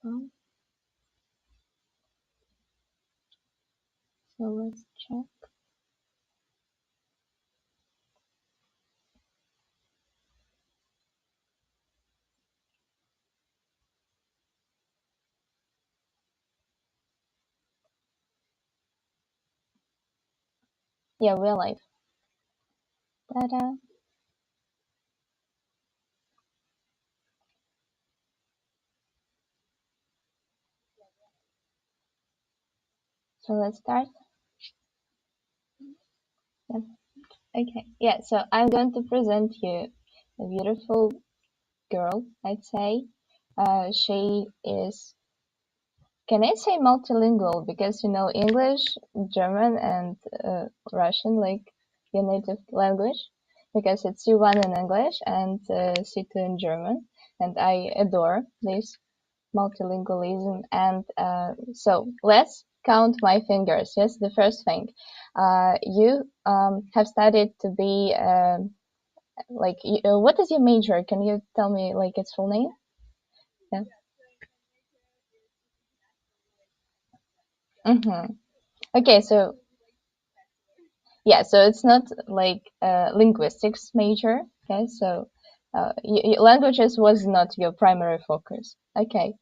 Oh, so let's check. Yeah, real life. Ta-da. So let's start. Yeah. Okay. Yeah. So I'm going to present you a beautiful girl, I'd say. She is, can I say multilingual? Because you know English, German, and Russian, like your native language. Because it's C1 in English and C2 in German, and I adore this multilingualism. And so let's count my fingers. Yes, the first thing, you have studied to be like, what is your major? Can you tell me like its full name? Yeah. Mm-hmm. Okay, so yeah, so it's not like linguistics major. Okay, so languages was not your primary focus. Okay.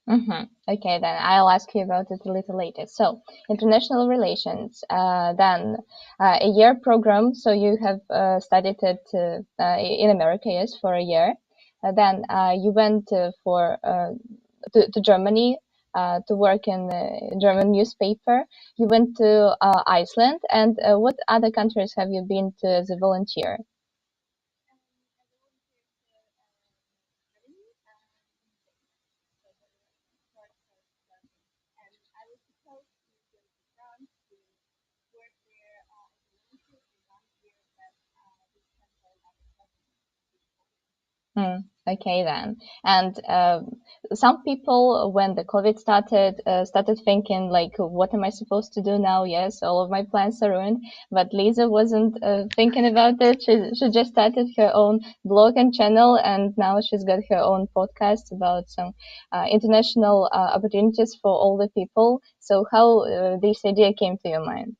Mm-hmm. Okay, then I'll ask you about it a little later. So, international relations, then a year program. So you have studied it in America, yes, for a year. Then you went to Germany to work in a German newspaper. You went to Iceland, and what other countries have you been to as a volunteer? Hmm. Okay then. And some people, when the COVID started, started thinking like, what am I supposed to do now? Yes, all of my plans are ruined. But Lisa wasn't thinking about it. She just started her own blog and channel, and now she's got her own podcast about some international opportunities for all the people. So how this idea came to your mind?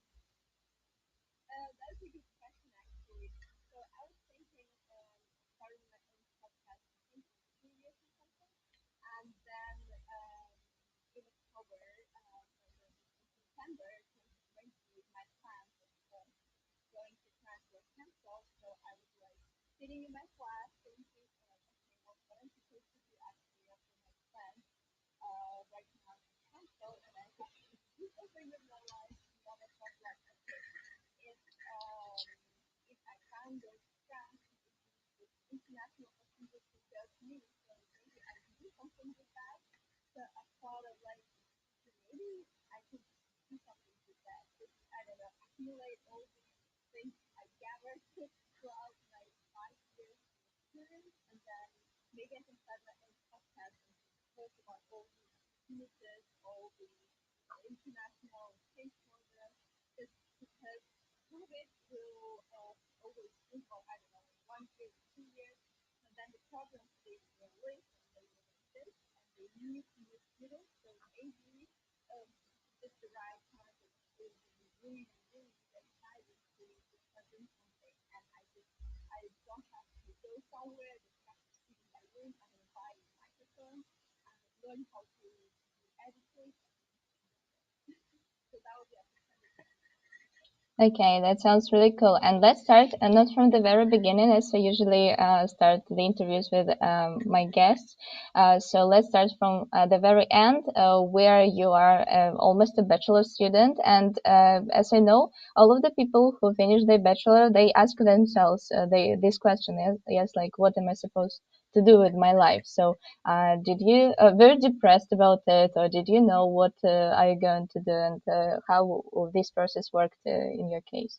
Okay, that sounds really cool. And let's start, not from the very beginning, as I usually start the interviews with my guests. So let's start from the very end, where you are almost a bachelor student. And as I know, all of the people who finish their bachelor, they ask themselves this question, yes, like, what am I supposed to do with my life. So, did you very depressed about it, or did you know what are you going to do, and how this process worked in your case?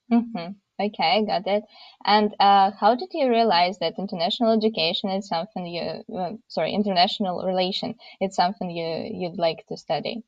Mm-hmm. Okay, got it. And how did you realize that international education is something sorry, international relation, it's something you'd like to study?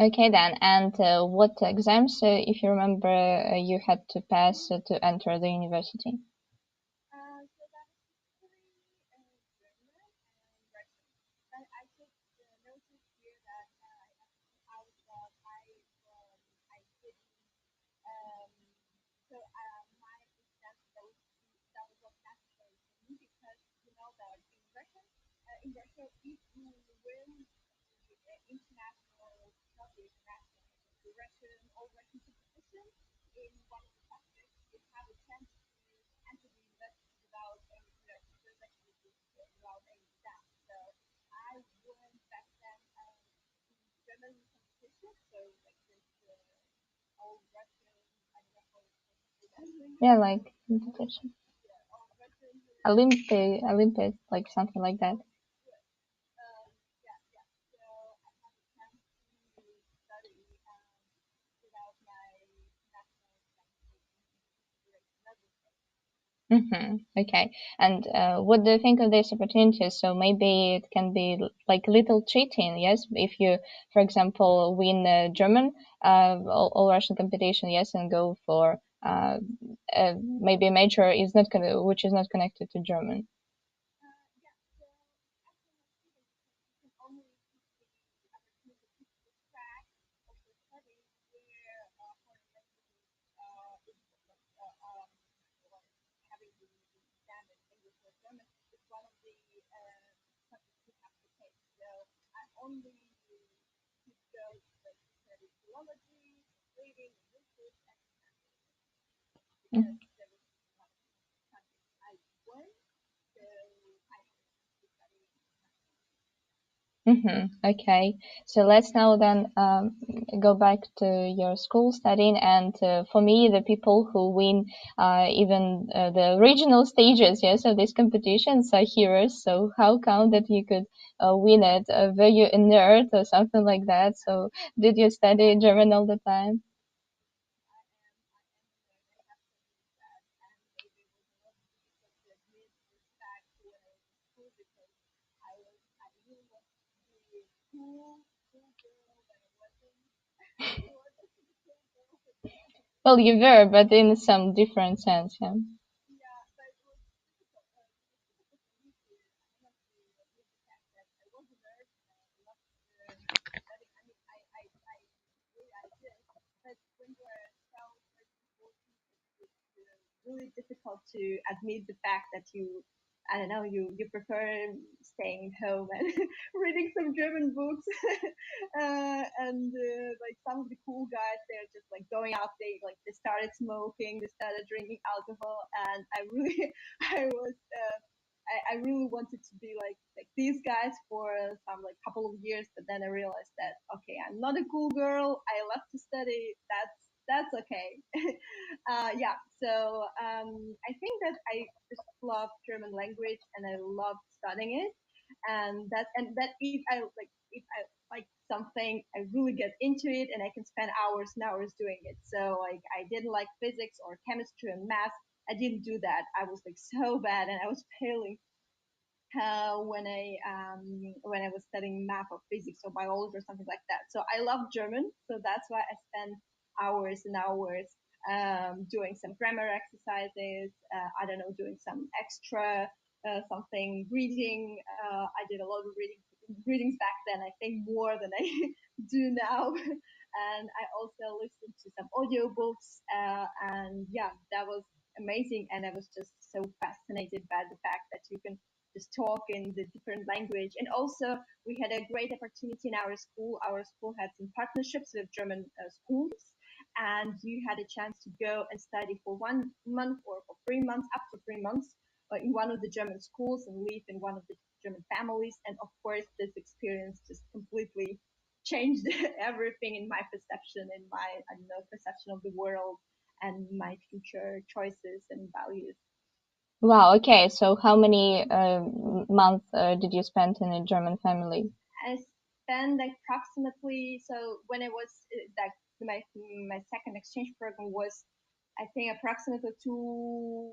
Okay then. And what exams, if you remember, you had to pass to enter the university? Yeah, like competition. Olympic, like something like that. Okay. And what do you think of these opportunities? So maybe it can be like little cheating, yes? If you, for example, win German, all Russian competition, yes, and go for maybe a major is not gonna, which is not connected to German. Okay, so let's now then go back to your school studying. And for me, the people who win even the regional stages, yes, of these competitions are heroes. So how come that you could win it? Were you a nerd or something like that? So did you study German all the time? Well, you were, but in some different sense, yeah. Really difficult to admit the fact that you, I don't know, you prefer staying home and reading some German books. And like some of the cool guys, they're just like going out. They started smoking, they started drinking alcohol, and I really, I was. I really wanted to be like these guys for some like couple of years, but then I realized that okay, I'm not a cool girl. I love to study. That's okay. Yeah, so I think that I just love German language and I love studying it, and that if I like something, I really get into it and I can spend hours and hours doing it. So like I didn't like physics or chemistry and math. I didn't do that. I was like so bad and I was failing when I was studying math or physics or biology or something like that. So I love German, so that's why I spend hours and hours doing some grammar exercises. I don't know, doing some extra something reading. I did a lot of readings back then. I think more than I do now. And I also listened to some audiobooks. And yeah, that was amazing. And I was just so fascinated by the fact that you can just talk in the different language. And also, we had a great opportunity in our school. Our school had some partnerships with German schools, and you had a chance to go and study for 1 month or for 3 months, up to 3 months, in one of the German schools and live in one of the German families. And of course, this experience just completely changed everything in my perception, in my I don't know perception of the world, and my future choices and values. Wow. Okay. So how many months did you spend in a German family? I spent approximately, so when I was like my second exchange program was I think approximately 2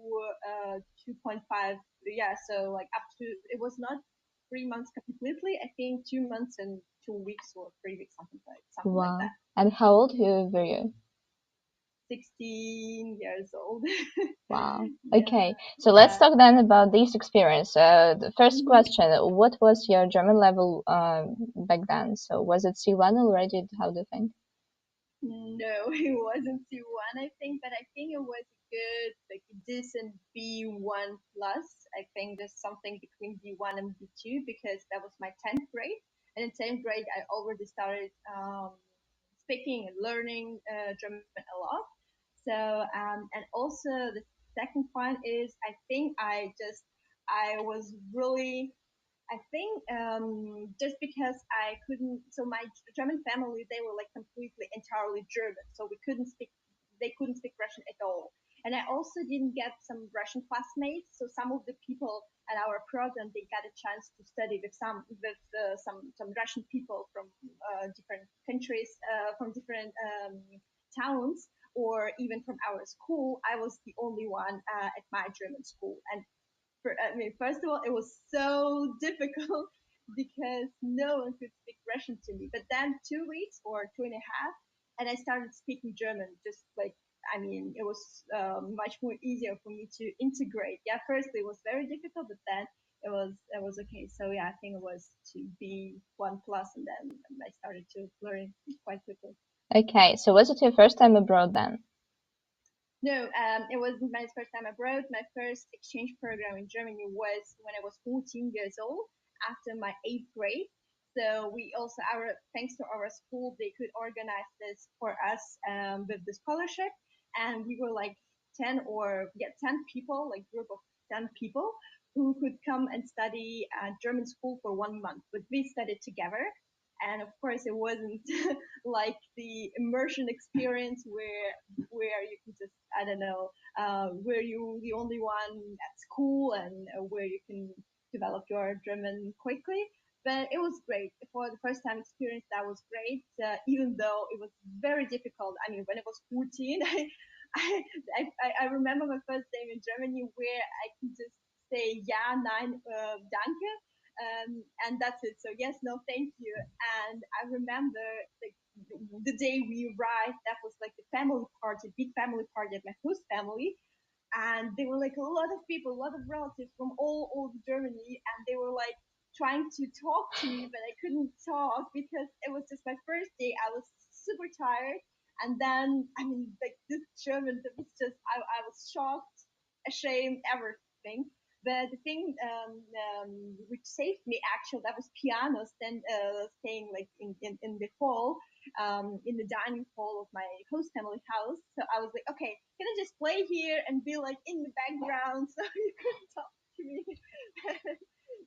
2.5, yeah, so like up to, it was not 3 months completely. I think 2 months and 2 weeks or 3 weeks, something like Wow. that. And how old were you? 16 years old. Wow. Yeah, Okay. So let's yeah. talk then about this experience. The first Hmm. question, what was your German level back then? So was it C1 already? How do you think? No, it wasn't C1, I think, but I think it was good, like a decent B1 plus. I think there's something between B1 and B2 because that was my 10th grade. And in 10th grade, I already started speaking and learning German a lot. So, and also the second point is I think I was really I think just because I couldn't, so my German family, they were like completely entirely German, so they couldn't speak Russian at all. And I also didn't get some Russian classmates, so some of the people at our program, they got a chance to study with some Russian people from different countries, from different towns, or even from our school. I was the only one at my German school, and I mean, first of all, it was so difficult because no one could speak Russian to me. But then 2 weeks or two and a half, and I started speaking German. Just like I mean, it was much more easier for me to integrate. Yeah, first it was very difficult, but then it was okay. So yeah, I think it was to be 1 plus, and then I started to learn quite quickly. Okay. So was it your first time abroad then? No, it was my first time abroad. My first exchange program in Germany was when I was 14 years old after my eighth grade. So we also, thanks to our school, they could organize this for us with the scholarship, and we were like 10 people, like group of 10 people who could come and study German school for 1 month. But we studied together, and of course, it wasn't like the immersion experience where you can just I don't know where you the only one at school and where you can develop your German quickly. But it was great for the first time experience. That was great, even though it was very difficult. I mean, when I was 14, I, I remember my first day in Germany where I could just say ja, nein, danke, and that's it. So yes, no, thank you. And I remember like the day we arrived, that was like the family party, big family party at my host family, and there were like a lot of people, a lot of relatives from all over Germany, and they were like trying to talk to me, but I couldn't talk because it was just my first day. I was super tired, and then I mean, like this German, that was just I was shocked, ashamed, everything. But the thing which saved me actually, that was piano staying like in the hall, in the dining hall of my host family house. So I was like, okay, can I just play here and be like in the background so you could talk to me?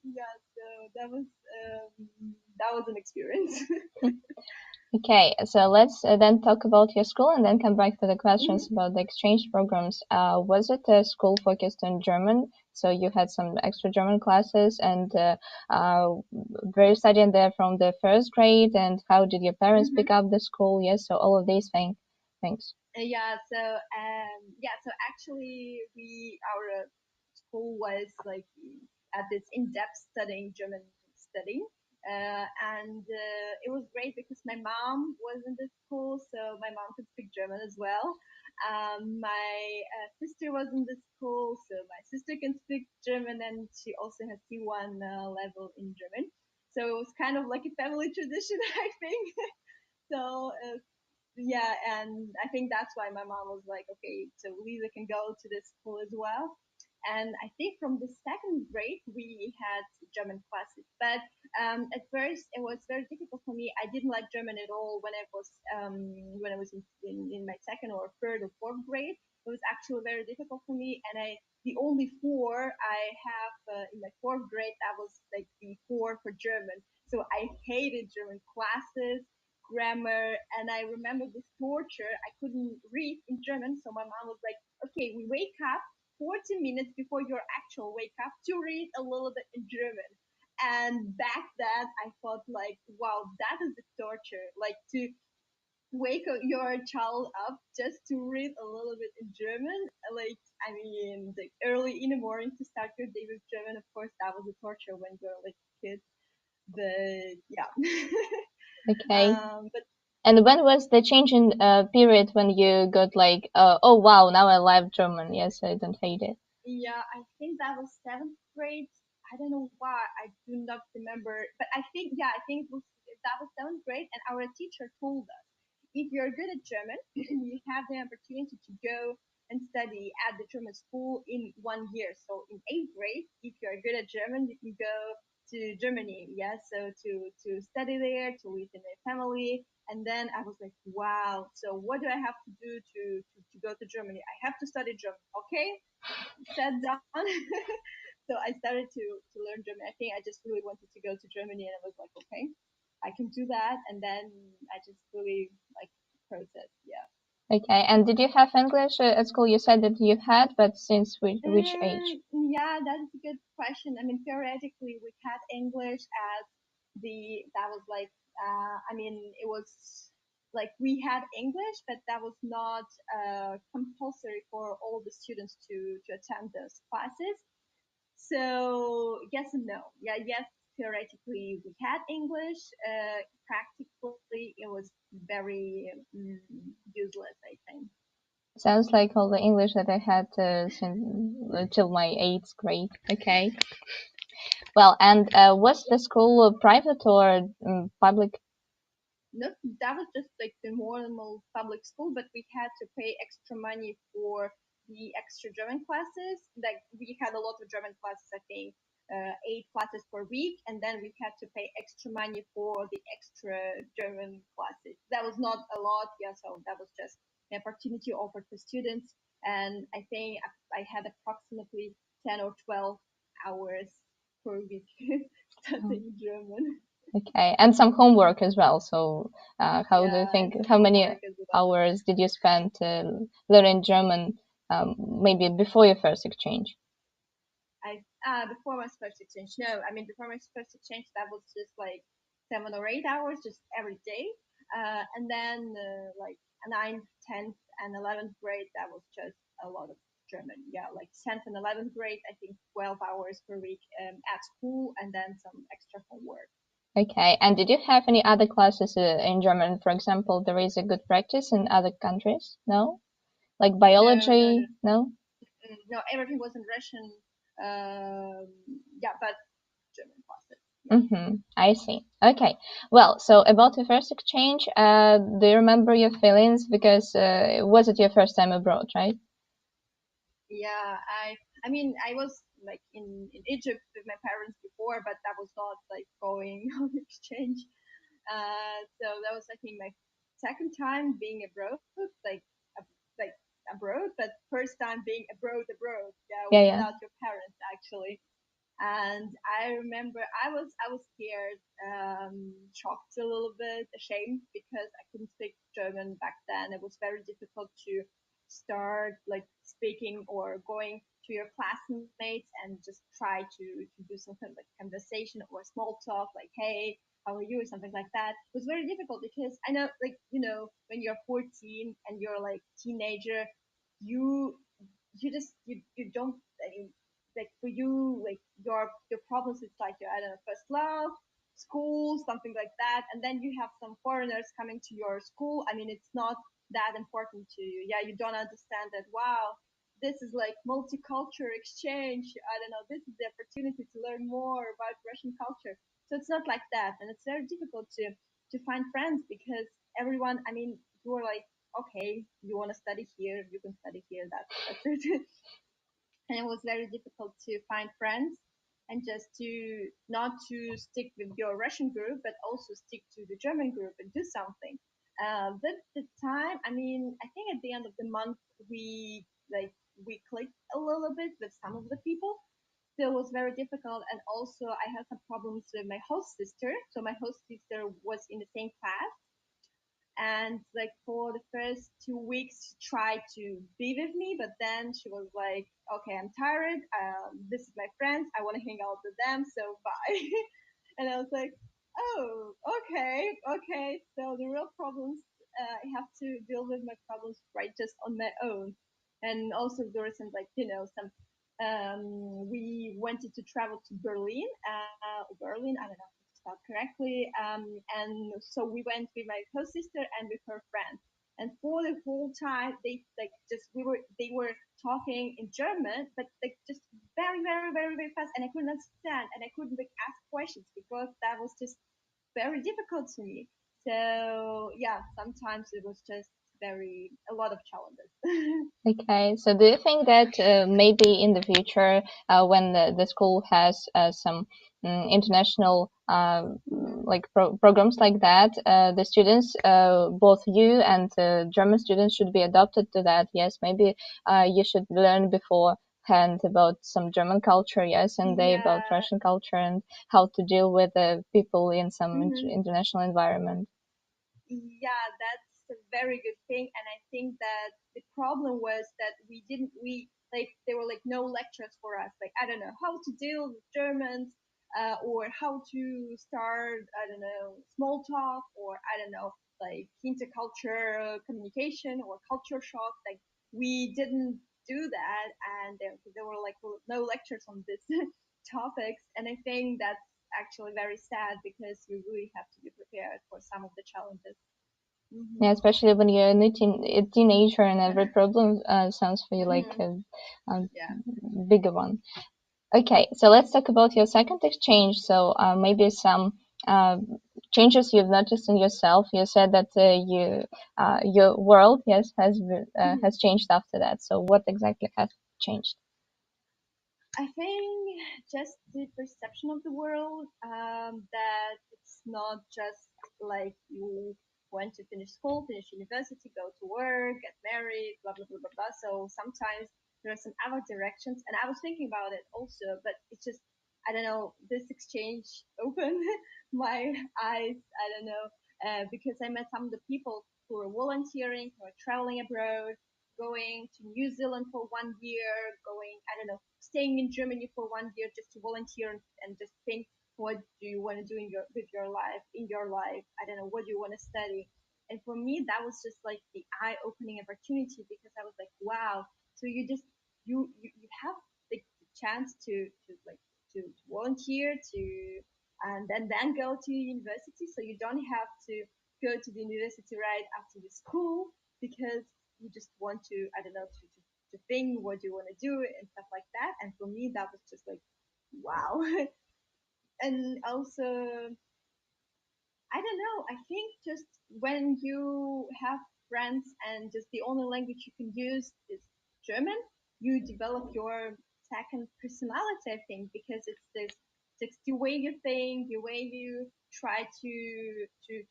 Yeah, so that was an experience. Okay, so let's then talk about your school and then come back to the questions Hmm. about the exchange programs. Was it a school focused on German? So you had some extra German classes, and were you studying there from the first grade? And how did your parents Hmm. pick up the school? Yes, so all of these things. Yeah, so actually, our school was like at this in-depth studying German studying, and it was great because my mom was in the school, so my mom could speak German as well. My sister was in the school, so my sister can speak German, and she also has C1 level in German. So it was kind of like a family tradition, I think. So yeah, and I think that's why my mom was like, okay, so Lisa can go to this school as well. And I think from the second grade we had German classes, but at first it was very difficult for me. I didn't like German at all when I was in my second or third or fourth grade. It was actually very difficult for me, and I the only four I have in my fourth grade, that was like the four for German. So I hated German classes, grammar, and I remember this torture. I couldn't read in German, so my mom was like, "Okay, we wake up 40 minutes before your actual wake up to read a little bit in German." And back then, I thought like, "Wow, that is a torture! Like to your child up just to read a little bit in German. Like, I mean, the early in the morning to start your day with German, of course, that was a torture when you're like a kid. But yeah. Okay. But And when was the change in period when you got like, oh wow, now I love German. Yes, I don't hate it. yeah, I think that was seventh grade. I don't know why. I do not remember. But I think, yeah, I think that was seventh grade, and our teacher told us if you're good at German, you have the opportunity to go and study at the German school in 1 year. So in eighth grade, if you're good at German, you can go to Germany. Yeah, so to study there, to live in a family. And then I was like, wow. So what do I have to do to go to Germany? I have to study German. Okay, sat down. So I started to learn German. I think I just really wanted to go to Germany, and I was like, okay, I can do that. And then I just really like process. Yeah. Okay. And did you have English at school? You said that you had, but since which age? Yeah, that is a good question. I mean, theoretically, we had English as that was like, I mean, it was like we had English, but that was not compulsory for all the students to attend those classes. So yes and no. Yeah, yes, theoretically we had English. Practically, it was very useless, I think. Sounds like all the English that I had since till my eighth grade. Okay. Well, and was the school private or public? No, that was just like the normal public school, but we had to pay extra money for the extra German classes. Like we had a lot of German classes, I think, 8 classes per week, and then we had to pay extra money for the extra German classes. That was not a lot, yeah. So that was just an opportunity offered for students, and I think I had approximately 10 or 12 hours per week Oh, studying German. okay, and some homework as well. So, how do you Yeah, and think? some How many homework as well. hours did you spend learning German? Maybe before your first exchange. Before my first exchange. No, I mean before my first exchange, that was just like 7 or 8 hours, just every day. And then like ninth, 10th, and 11th grade, that was just a lot of German. Yeah, like 10th and 11th grade, I think 12 hours per week at school, and then some extra homework. Okay, and did you have any other classes in German? For example, there is a good practice in other countries. No, like No, no, no, biology. No. no. Everything was in Russian. Um, yeah, but German classes. Yeah. Mm-hmm. I see. Okay. Well, so about your first exchange, do you remember your feelings? Because was it your first time abroad, right? Yeah, I mean I was like in Egypt with my parents before, but that was not like going on exchange. So that was I think my second time being abroad, like like abroad, but first time being abroad, yeah, Yeah, yeah. without your parents actually. And I remember I was scared, shocked a little bit, ashamed because I couldn't speak German back then. It was very difficult to start like speaking or going to your classmates and just try to do something like conversation or small talk, like hey, how are you, or something like that. It was very difficult because I know, like when you're 14 and you're like teenager, you you don't, I mean, like for you, like your problems, it's like your, I don't know, first love, school, something like that, and then you have some foreigners coming to your school. I mean, it's not that important to you. Yeah, you don't understand that. Wow, this is like multicultural exchange. I don't know. This is the opportunity to learn more about Russian culture. So it's not like that, and it's very difficult to find friends because everyone. I mean, you are like, okay, you want to study here, you can study here. That's it. And it was very difficult to find friends and just to not to stick with your Russian group, but also stick to the German group and do something. But the time, I mean, I think at the end of the month we like we clicked a little bit with some of the people. Still was very difficult, and also I had some problems with my host sister. So my host sister was in the same class, and like for the first 2 weeks she tried to be with me, but then she was like, okay, I'm tired, this is my friends, I want to hang out with them, so bye. And I was like, oh, okay, okay. So the real problems I have to deal with my problems right just on my own. And also there were some like some we wanted to travel to Berlin, Berlin, I don't know if it's spelled correctly, and so we went with my co-sister and with her friend. And for the whole time, they like just they were talking in German, but like just very, very, very, very fast, and I couldn't understand, and I couldn't like ask questions because that was just very difficult to me. So yeah, sometimes it was just very a lot of challenges. Okay, so do you think that maybe in the future, when the school has some international like programs like that, the students, both you and German students, should be adopted to that? Yes, maybe you should learn beforehand about some German culture, yes, and they about Yeah. Russian culture and how to deal with people in some Hmm. international environment. Yeah, that's a very good thing. And I think that the problem was that we like there were like no lectures for us. Like I don't know how to deal with Germans, or how to start I don't know small talk, or I don't know like intercultural communication or culture shock. Like we didn't do that, and there were like no lectures on this topics. And I think that's actually very sad because you really have to be prepared for some of the challenges. Yeah, Hmm. especially when you're a teenager and every problem sounds for you like Hmm. a Yeah. bigger one. Okay, so let's talk about your second exchange. So maybe some uh, changes you've noticed in yourself. You said that your world, yes, Hmm. has changed after that. So what exactly has changed? I think just the perception of the world, that it's not just like you went to finish school, finish university, go to work, get married, blah, blah, blah, blah, blah. So sometimes there are some other directions. And I was thinking about it also, but it's just, I don't know, this exchange opened my eyes. I don't know, because I met some of the people who were volunteering, who were traveling abroad, going to New Zealand for 1 year, going, I don't know, staying in Germany for 1 year just to volunteer and just think, what do you want to do with your life, in your life? I don't know, what do you want to study? And for me, that was just like the eye opening opportunity because I was like, wow, so you just, you have the chance to like, to volunteer, to, and then go to university. So you don't have to go to the university right after the school because you just want to, I don't know, to think what you want to do and stuff like that. And for me, that was just like, wow. And also, I don't know. I think just when you have friends and just the only language you can use is German, you develop your second personality. I think because it's the way you think, the way you try to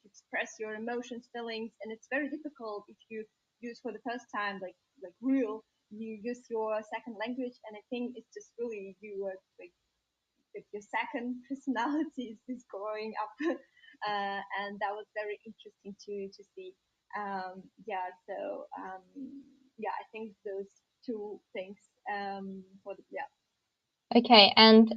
express your emotions, feelings, and it's very difficult if you use for the first time like real. You use your second language, and I think it's just really you like if your second personality is growing up, and that was very interesting to see. Yeah, so yeah, I think those two things for the, yeah. Okay, and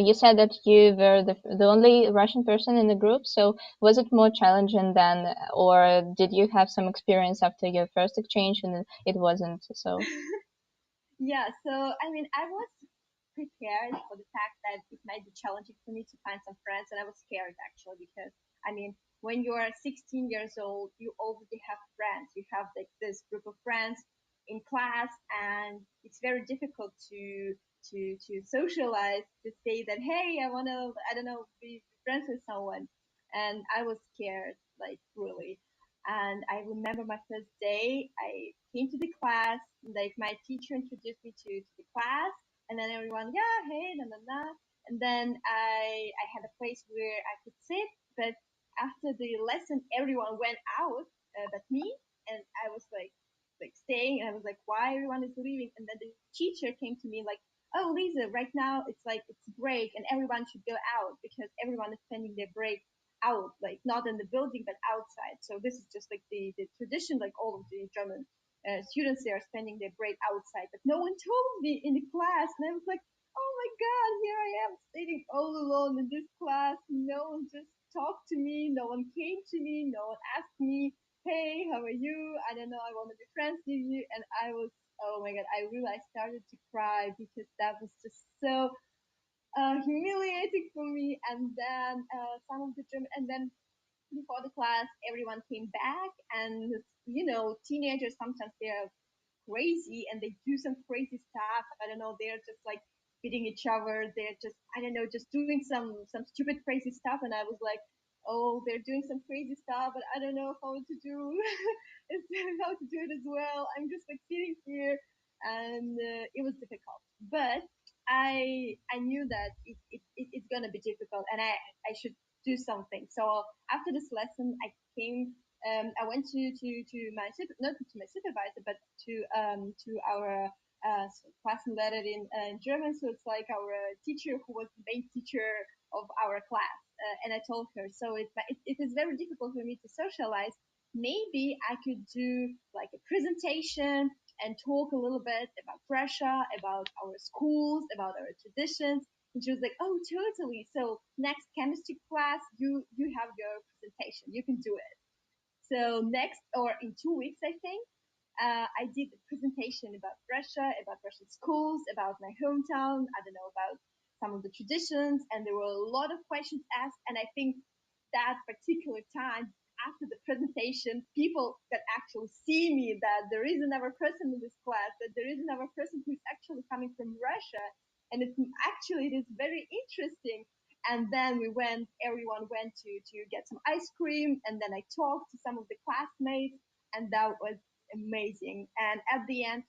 you said that you were the only Russian person in the group. So was it more challenging then, or did you have some experience after your first exchange and it wasn't so? Yeah, so I mean, I was prepared for the fact that it might be challenging for me to find some friends, and I was scared actually because I mean, when you are 16 years old, you already have friends. You have like this group of friends in class, and it's very difficult to socialize to say that hey, I want to I don't know be friends with someone, and I was scared like really. And I remember my first day, I came to the class, like my teacher introduced me to the class, and then everyone, yeah, hey, na na na. And then I had a place where I could sit, but after the lesson, everyone went out, but me, and I was like staying, and I was like, why everyone is leaving? And then the teacher came to me like, oh, Lisa, right now it's like it's break, and everyone should go out because everyone is spending their break out, like not in the building but outside. So this is just like the tradition, like all of the German students they are spending their break outside, but no one told me in the class, and I was like, oh my god, here I am sitting all alone in this class. No one just talked to me, no one came to me, no one asked me. hey, how are you? I don't know, I want to be friends with you. And I was, oh my God, I really started to cry because that was just so humiliating for me. And then some of the German, and then before the class, everyone came back, and teenagers sometimes they're crazy and they do some crazy stuff. I don't know, they're just like beating each other. They're just, I don't know, just doing some stupid crazy stuff. And I was like, oh, they're doing some crazy stuff, but I don't know how to do how to do it as well. I'm just like sitting here, and it was difficult. But I knew that it's gonna be difficult, and I should do something. So after this lesson, I went to my not to my supervisor, but to our class leader in German. So it's like our teacher who was the main teacher of our class. And I told her, so it is very difficult for me to socialize. Maybe I could do like a presentation and talk a little bit about Russia, about our schools, about our traditions. And she was like, "Oh, totally. So next chemistry class, you have your presentation. You can do it." So next, or in 2 weeks, I think, I did a presentation about Russia, about Russian schools, about my hometown. I don't know, about some of the traditions, and there were a lot of questions asked. And I think that particular time after the presentation, people that actually see me, that there is another person in this class, that there is another person who is actually coming from Russia, and it is very interesting. And then everyone went to get some ice cream, and then I talked to some of the classmates, and that was amazing. And at the end,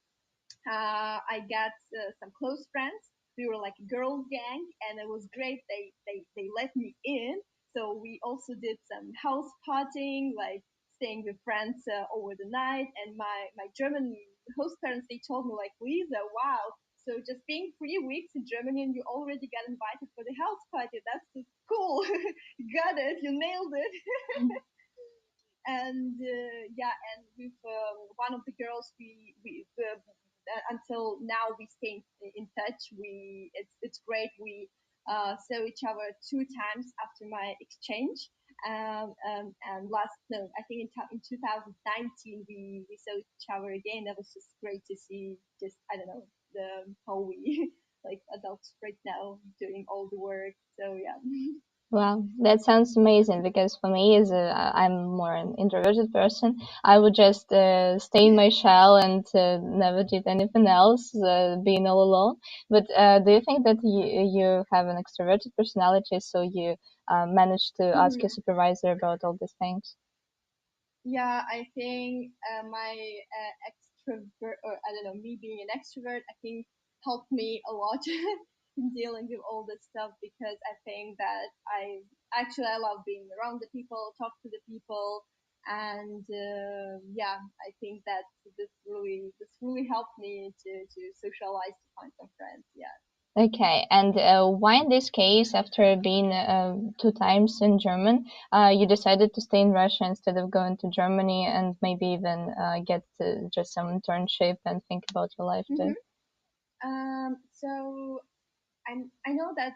I got some close friends. We were like a girls gang, and it was great. They let me in, so we also did some house partying, like staying with friends over the night. And my German host parents, they told me like, Lisa, wow. So just being 3 weeks in Germany and you already got invited for the house party. That's just cool. You got it. You nailed it. And yeah, and with one of the girls, we until now we stay in touch. It's great. We saw each other 2 times after my exchange. And last, no, I think in 2019 we saw each other again. That was just great to see. Just, I don't know, the how we like adults right now doing all the work. So yeah. Wow, that sounds amazing because for me, I'm more an introverted person. I would just stay in my shell and never did anything else, being all alone. But do you think that you have an extroverted personality, so you managed to ask your Mhm. supervisor about all these things? Yeah, I think my extrovert, or I don't know, me being an extrovert, I think helped me a lot in dealing with all this stuff, because I think that I love being around the people, talk to the people, and yeah, I think that this really helped me to socialize, to find some friends. Yeah. Okay, and why in this case, after being 2 times in German, you decided to stay in Russia instead of going to Germany and maybe even get just some internship and think about your life hmm too? So I know that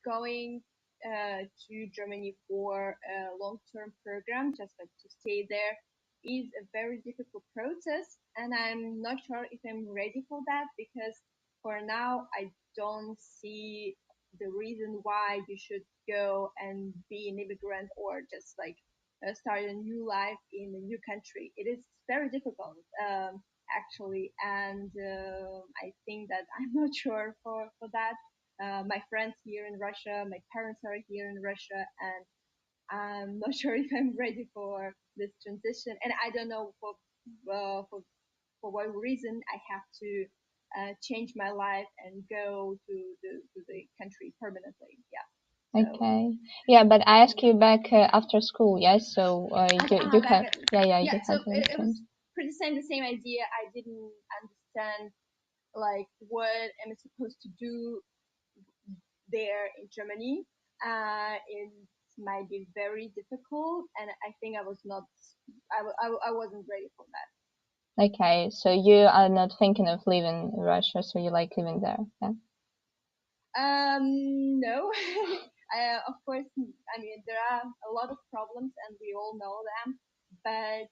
going to Germany for a long-term program, just like to stay there, is a very difficult process, and I'm not sure if I'm ready for that, because for now I don't see the reason why you should go and be an immigrant, or just like start a new life in a new country. It is very difficult. Actually, and I think that I'm not sure for that. My friends here in Russia, my parents are here in Russia, and I'm not sure if I'm ready for this transition. And I don't know uh, for for what reason I have to change my life and go to the country permanently. Yeah. So Okay, yeah, but I asked you yeah. back after school, yes? So you Back have, at, yeah, yeah. you So had an it exchange. was pretty the same idea. I didn't understand like what am I supposed to do there in Germany. It might be very difficult, and I think I was not, I wasn't ready for that. Okay, so you are not thinking of leaving Russia, so you like living there, yeah? No, of course, I mean there are a lot of problems, and we all know them. But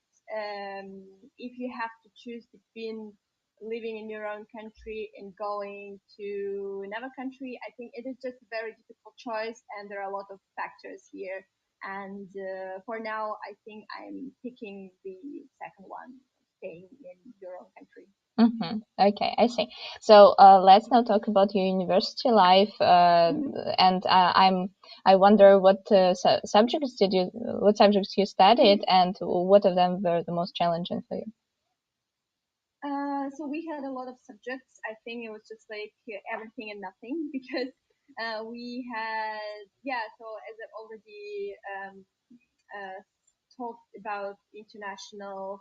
if you have to choose between living in your own country and going to another country, I think it is just a very difficult choice, and there are a lot of factors here. And for now, I think I'm picking the second one, staying in your own country. Okay, I see. So let's now talk about your university life. Mhm. And I wonder what subjects you studied, Mhm. and what of them were the most challenging for you? So we had a lot of subjects. I think it was just like everything and nothing because we had, yeah, so as I've already uh, talked about international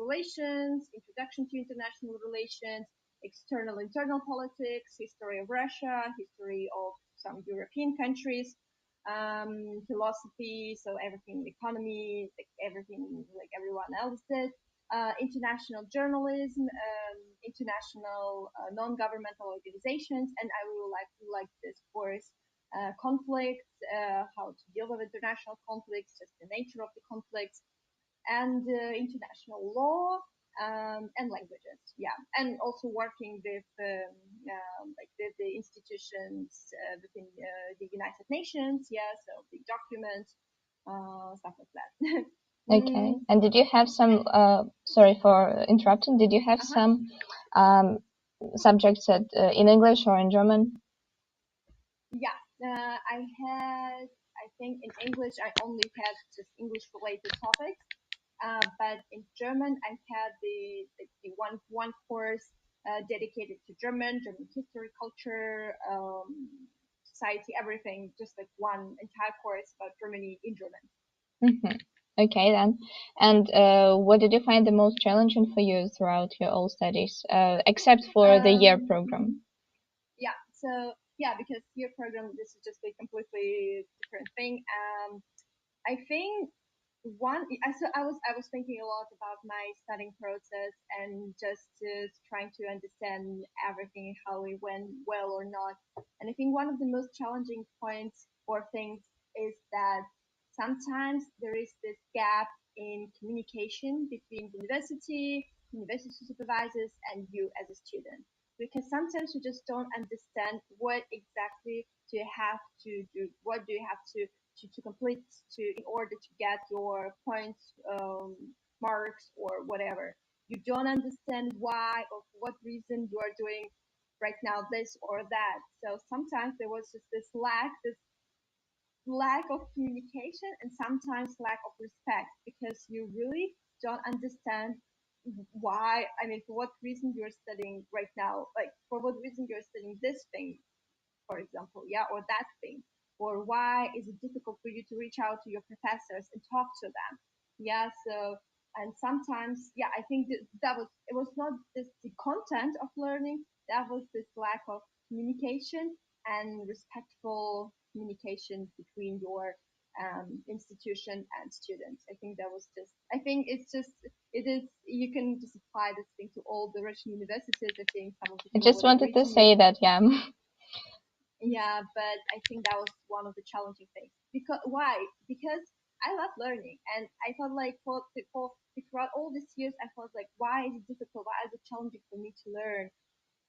relations, introduction to international relations, external internal politics, history of Russia, history of some European countries, philosophy, so everything economy, like everything like everyone else did. International journalism, international non-governmental organizations, and I really like this course, conflicts, how to deal with international conflicts, just the nature of the conflicts, and international law, and languages. Yeah, and also working with like the institutions within the United Nations. Yeah, so the documents, stuff like that. Okay. mm, And did you have some, sorry for interrupting, did you have uh-huh. some um, subjects in English or in German? Yeah, I think in English, I only had just English related topics. But in German, I had the one course dedicated to German history, culture, society, everything, just like one entire course about Germany in German. Hmm. Okay, then. And what did you find the most challenging for you throughout your all studies, except for the year Mhm. program? Yeah, so yeah, because your program, this is just a completely different thing. I think I was thinking a lot about my studying process and just trying to understand everything, how it went well or not. And I think one of the most challenging points or things is that sometimes there is this gap in communication between university supervisors, and you as a student. Because sometimes you just don't understand what exactly do you have to do, what do you have to complete to in order to get your points, marks or whatever. You don't understand why or for what reason you are doing right now this or that. So sometimes there was just this lack of communication, and sometimes lack of respect, because you really don't understand why, I mean, for what reason you're studying right now, like for what reason you're studying this thing, for example, yeah, or that thing, or why is it difficult for you to reach out to your professors and talk to them, yeah. So, and sometimes, yeah, I think that was, it was not just the content of learning, that was this lack of communication and respectful communication between your institution and students. I think that was just, I think it's just, it is, you can just apply this thing to all the Russian universities. I think some of the I people just what I'm wanted to reaching say that, yeah. yeah, but I think that was one of the challenging things. Because why? Because I love learning, and I felt like throughout all these years, I felt like, why is it difficult? Why is it challenging for me to learn?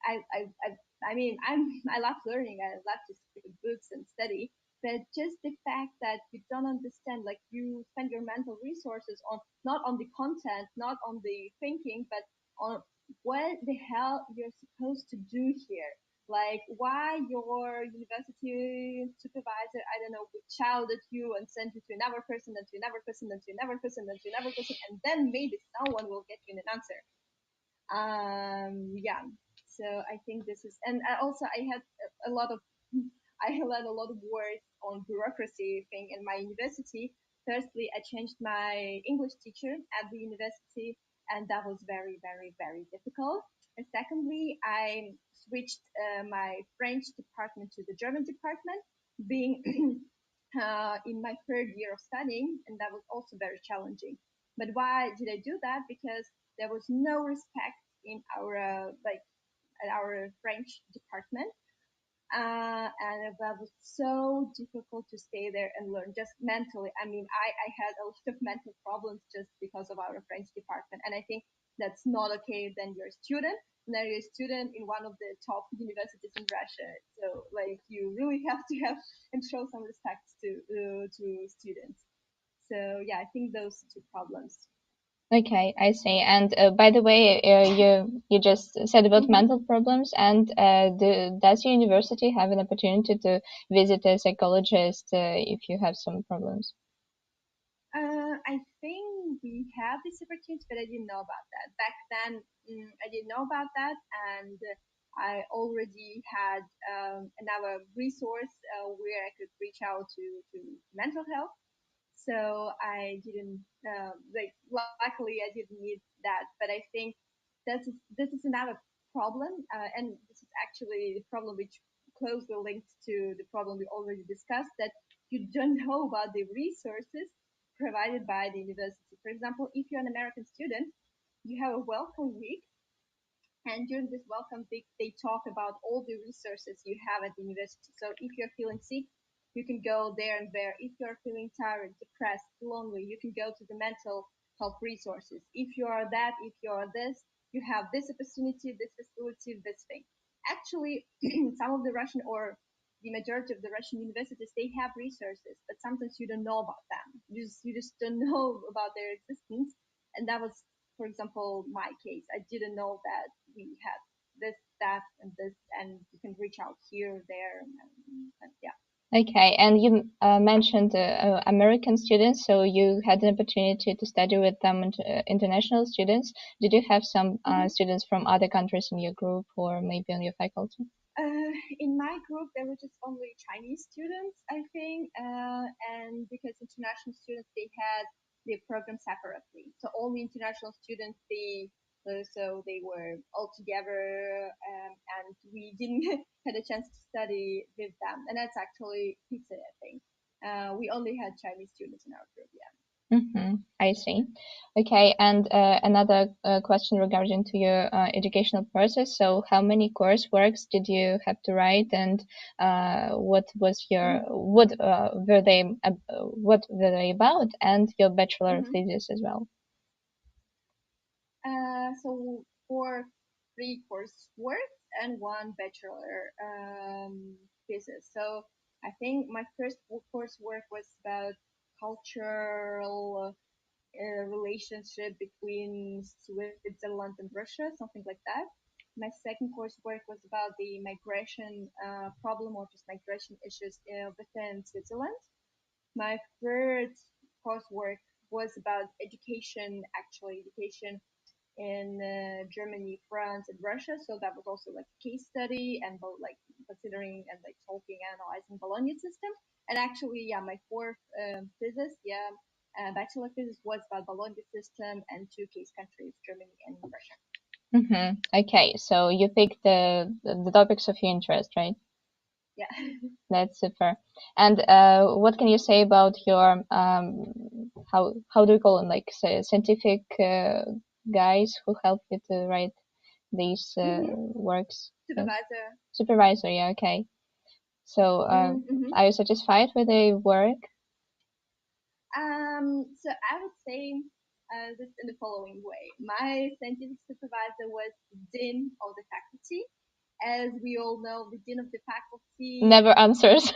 I I I, I mean, I love learning. I love to read books and study. But just the fact that you don't understand, like you spend your mental resources on not on the content, not on the thinking, but on what the hell you're supposed to do here. Like why your university supervisor, I don't know, would shout at you and send you to another person, then to another person, then to another person, then to another person, and then maybe someone will get you an answer. Yeah, so I think this is, and I also I had a lot of I had a lot of words on bureaucracy thing in my university. Firstly, I changed my English teacher at the university, and that was very very difficult. And secondly, I switched my French department to the German department, being in my third year of studying, and that was also very challenging. But why did I do that? Because there was no respect in our like at our French department. And that was so difficult to stay there and learn just mentally. I mean, I had a lot of mental problems just because of our French department. And I think that's not okay. Then you're a student, and then you're a student in one of the top universities in Russia. So like you really have to have and show some respect to students. So yeah, I think those two problems. Okay, I see. And by the way, you just said about Mm-hmm. mental problems, and does your university have an opportunity to visit a psychologist if you have some problems? I think we have this opportunity, but I didn't know about that. Back then, I didn't know about that, and I already had another resource where I could reach out to mental health. So I didn't like. Luckily, I didn't need that. But I think this is another problem, and this is actually the problem which closely linked to the problem we already discussed. That you don't know about the resources provided by the university. For example, if you're an American student, you have a welcome week, and during this welcome week, they talk about all the resources you have at the university. So if you're feeling sick, you can go there and there. If you're feeling tired, depressed, lonely, you can go to the mental health resources. If you are that, if you are this, you have this opportunity, this facility, this thing. Actually, some of the Russian or the majority of the Russian universities, they have resources, but sometimes you don't know about them. You just don't know about their existence. And that was, for example, my case. I didn't know that we had this, that, and this, and you can reach out here, there, and yeah. Okay, and you mentioned American students, so you had an opportunity to study with them, international students. Did you have some Mm-hmm. students from other countries in your group or maybe on your faculty? In my group, there were just only Chinese students, I think, and because international students, they had their program separately. So only international students, so they were all together, and we didn't had a chance to study with them, and that's actually pity, I think. We only had Chinese students in our group, yeah. Mm-hmm. I see. Okay, and another question regarding to your educational process. So, how many courseworks did you have to write, and what was your Mm-hmm. what were they about, and your bachelor Mm-hmm. thesis as well? So for three coursework and one bachelor thesis. So I think my first coursework was about cultural relationship between Switzerland and Russia, something like that. My second coursework was about the migration problem or just migration issues within Switzerland. My third coursework was about education, actually education in Germany, France, and Russia. So that was also like a case study and both like considering and like talking, analyzing Bologna system. And actually, yeah, my fourth thesis, yeah, bachelor thesis was about Bologna system and two case countries, Germany and Russia. Mm-hmm. Okay, so you picked the topics of your interest, right? Yeah. That's super. And what can you say about your how do you call them, like say, scientific guys who help you to write these Mm-hmm. works? Supervisor. Supervisor, yeah, okay. So Mm-hmm. are you satisfied with the work? So I would say this in the following way. My scientific supervisor was the dean of the faculty. As we all know, the dean of the faculty, Never answers.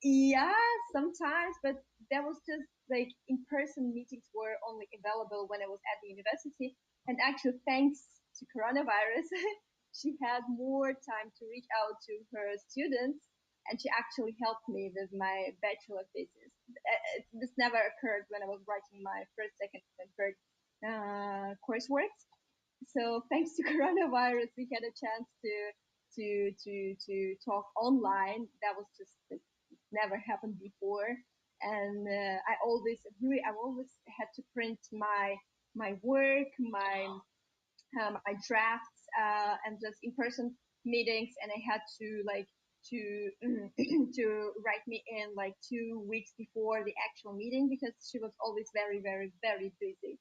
yeah, sometimes, but there was just like in-person meetings were only available when I was at the university. And actually, thanks to coronavirus, she had more time to reach out to her students, and she actually helped me with my bachelor thesis. This never occurred when I was writing my first, second, and third coursework. So thanks to coronavirus, we had a chance to talk online. That was just like, never happened before. And I always had to print my work, my drafts, and just in person meetings, and I had to like to to write me in like 2 weeks before the actual meeting because she was always very very very busy.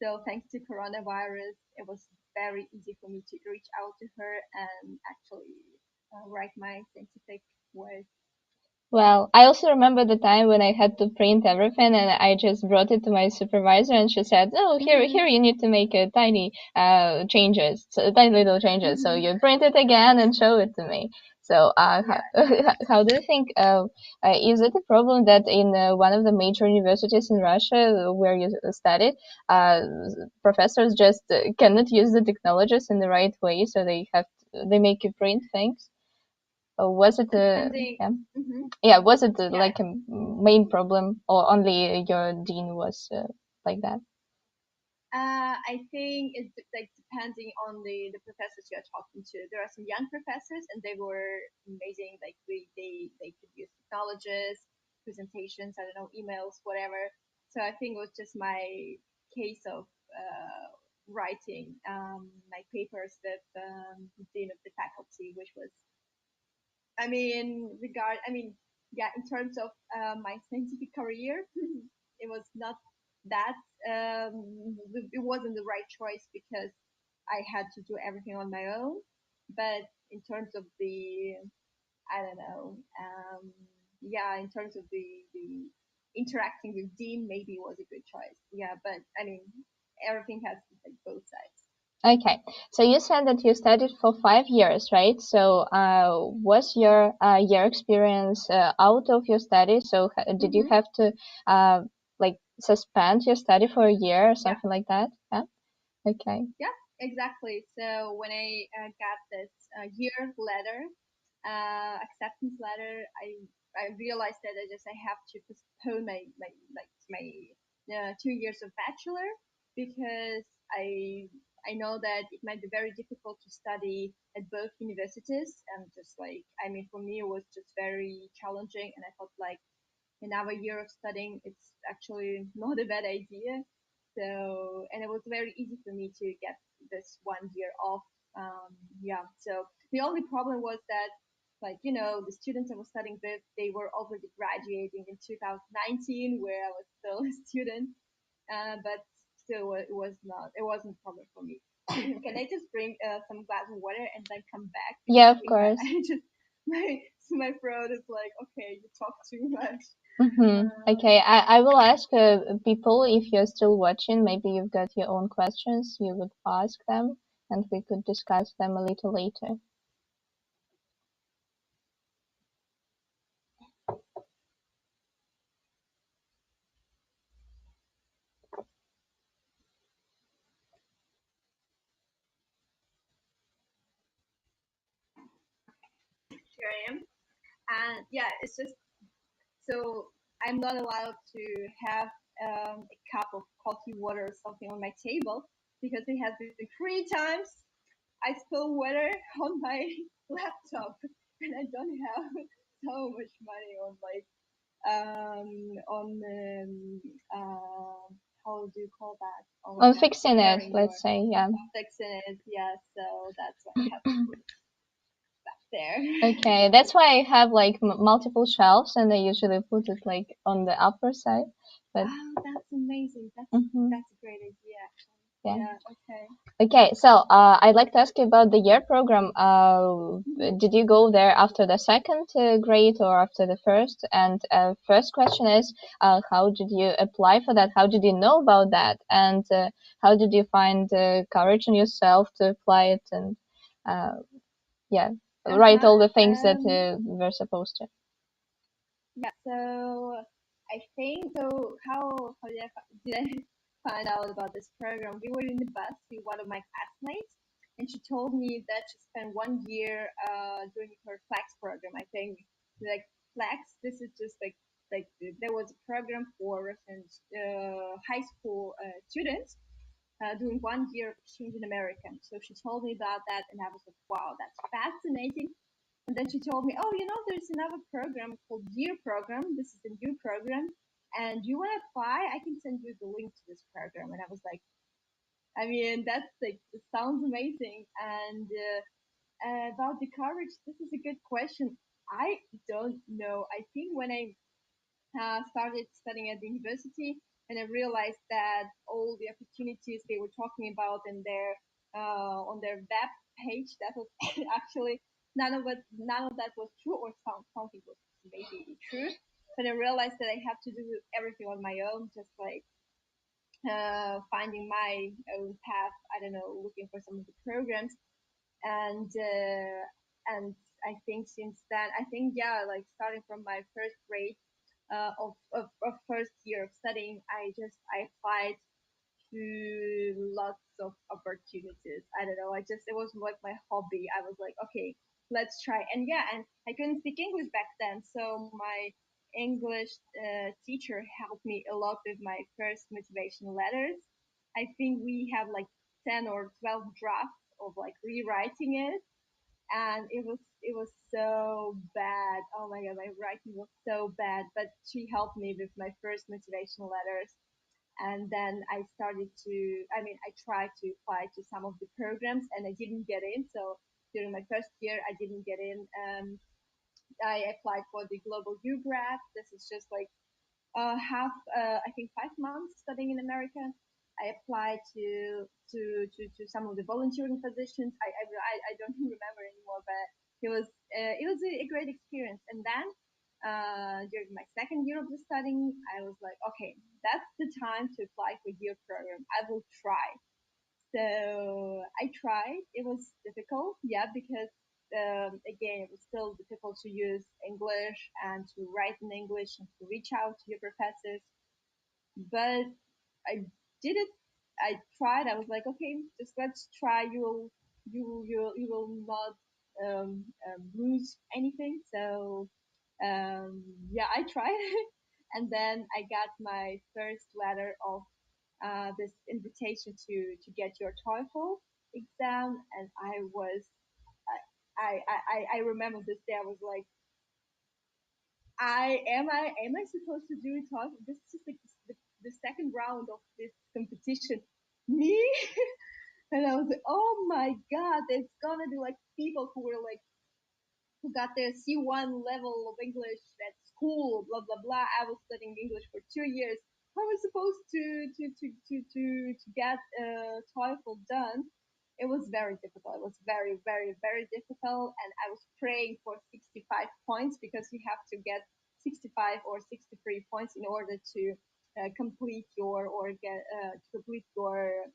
So thanks to coronavirus, it was very easy for me to reach out to her and actually write my scientific work. Well, I also remember the time when I had to print everything and I just brought it to my supervisor and she said, "Oh, here you need to make a tiny changes, so tiny little changes." So you print it again and show it to me. So Yeah. how do you think is it a problem that in one of the major universities in Russia where you studied, uh, professors just cannot use the technologies in the right way, so they make you print things? Or was it Depending. yeah? Hmm. Yeah, was it Yeah. like a main problem, or only your dean was like that? I think it's like depending on the professors you're talking to. There are some young professors, and they were amazing. Like they could use technologies, presentations, I don't know, emails, whatever. So I think it was just my case of writing my papers with the dean of the faculty, which was, yeah, in terms of my scientific career, it was not that, it wasn't the right choice because I had to do everything on my own. But in terms of the, I don't know, yeah, in terms of the interacting with Dean, maybe it was a good choice. Yeah, but I mean, everything has like both sides. Okay, so you said that you studied for 5 years, right? So was your experience out of your study? So did you Hmm. have to like suspend your study for a year or Yeah. something like that? Yeah. Okay. Yeah, exactly. So when I got this year letter, acceptance letter, I realized that I have to postpone my 2 years of bachelor because I know that it might be very difficult to study at both universities, and just like, I mean, for me it was just very challenging, and I felt like another year of studying, it's actually not a bad idea. So, and it was very easy for me to get this 1 year off. Yeah. So the only problem was that, like, the students I was studying with, they were already graduating in 2019, where I was still a student. But still, it wasn't a problem for me. Can I just bring some glass of water and then come back? Because Yeah, I of think course. I just my throat is like, okay, you talk too much. Okay, I will ask people if you're still watching. Maybe you've got your own questions, you would ask them, and we could discuss them a little later. Here I am. And yeah, it's just, so I'm not allowed to have a cup of coffee, water, or something on my table because it has been 3 times I spill water on my laptop, and I don't have so much money on like on how do you call that, on On fixing it, repairing your let's say, yeah. fixing it. Yeah, so that's why I have to put it back there. Okay, that's why I have like multiple shelves, and I usually put it like on the upper side. But Oh, that's amazing. mhm, That's a great idea, actually. yeah. Yeah. Okay. Okay, so I'd like to ask you about the year program. Hmm. Did you go there after the second grade or after the first? And first question is, how did you apply for that? How did you know about that? And how did you find courage in yourself to apply it and uh, yeah, Uh write huh. all the things that we're supposed to? Yeah. So I think so. How did I find out about this program? We were in the bus with one of my classmates, and she told me that she spent 1 year doing her flex program. I think, like, flex. This is just like there was a program for Russian high school students doing 1 year of exchange in America. So she told me about that, and I was like, wow, that's fascinating. And then she told me, oh, there's another program called Year Program. This is a new program. And you want to apply? I can send you the link to this program. And I was like, I mean, that's like, it sounds amazing. And about the coverage, this is a good question. I don't know. I think when I started studying at the university, and I realized that all the opportunities they were talking about in their on their web page, that was actually none of that was true, or something was maybe true. But I realized that I have to do everything on my own, just like finding my own path. I don't know, looking for some of the programs, and I think since then, I think yeah, like starting from my first grade of first year of studying, I applied to lots of opportunities. I don't know. I just it was like my hobby. I was like, okay, let's try. And yeah, and I couldn't speak English back then, so my English teacher helped me a lot with my first motivation letters. I think we have like 10 or 12 drafts of like rewriting it, and it was so bad. Oh my god, my writing was so bad. But she helped me with my first motivational letters, and then I started to, I mean, I tried to apply to some of the programs and I didn't get in. So during my first year, I didn't get in. I applied for the Global U grad. This is just like half, I think 5 months studying in America. I applied to some of the volunteering positions. I don't remember anymore, but it was a great experience. And then during my second year of the studying, I was like, okay, that's the time to apply for year program. I will try. So I tried. It was difficult, yeah, because again, it was still difficult to use English and to write in English and to reach out to your professors. But I did it. I tried. I was like, okay, just let's try. You will not lose anything. So yeah, I tried, and then I got my first letter of this invitation to get your TOEFL exam, and I remember this day. I was like, I supposed to do it TOEFL? This is just like the second round of this competition. Me? And I was like, oh my god, there's gonna be like people who were like who got their C1 level of English at school, blah blah blah. I was studying English for 2 years. How was I supposed to get TOEFL done? It was very difficult. It was very very difficult, and I was praying for 65 points because you have to get 65 or 63 points in order to complete your or get to complete your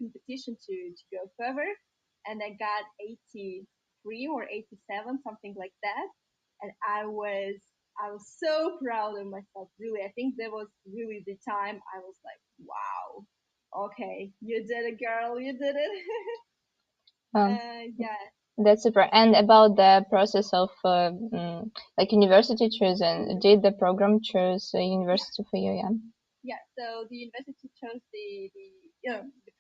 competition to go further. And I got 83 or 87, something like that. And I was so proud of myself. Really, I think that was really the time I was like, wow, okay, you did it, girl, you did it. Um, Yeah. that's super. And about the process of like university choosing, did the program choose a Yeah, university for you? Yeah. yeah. So the university chose the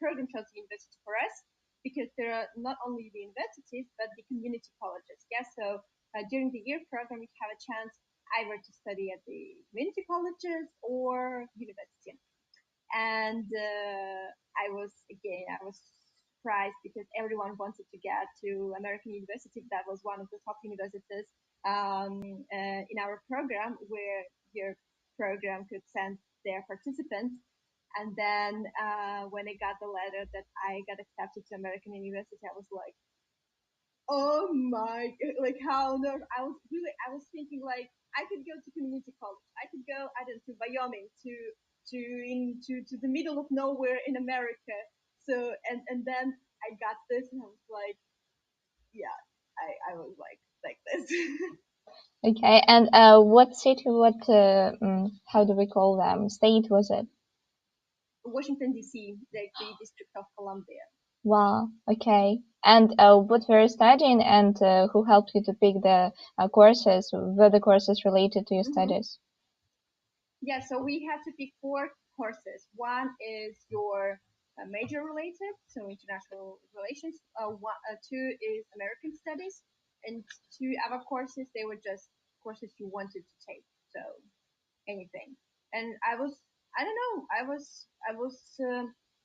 program chose the university for us because there are not only the universities but the community colleges. Yeah. So during the year program, you have a chance either to study at the community colleges or university. And I was surprised because everyone wanted to get to American University. That was one of the top universities in our program, where your program could send their participants. And then when I got the letter that I got accepted to American University, I was like, oh my, like how on earth? I was thinking like I could go to community college. I could go, I don't know, to Wyoming, to the middle of nowhere in America. So and then I got this, and I was like, yeah, I was like this. Okay. And what city, how do we call them? State was it? Washington D.C., like the District of Columbia. Wow. Okay. And what were you studying, and who helped you to pick the courses? Were the courses related to your Mm-hmm. studies? Yeah, so we have to pick 4 courses. One is your major related, so international relations. Two is American studies, and 2 other courses, they were just courses you wanted to take. So anything. And I don't know, I was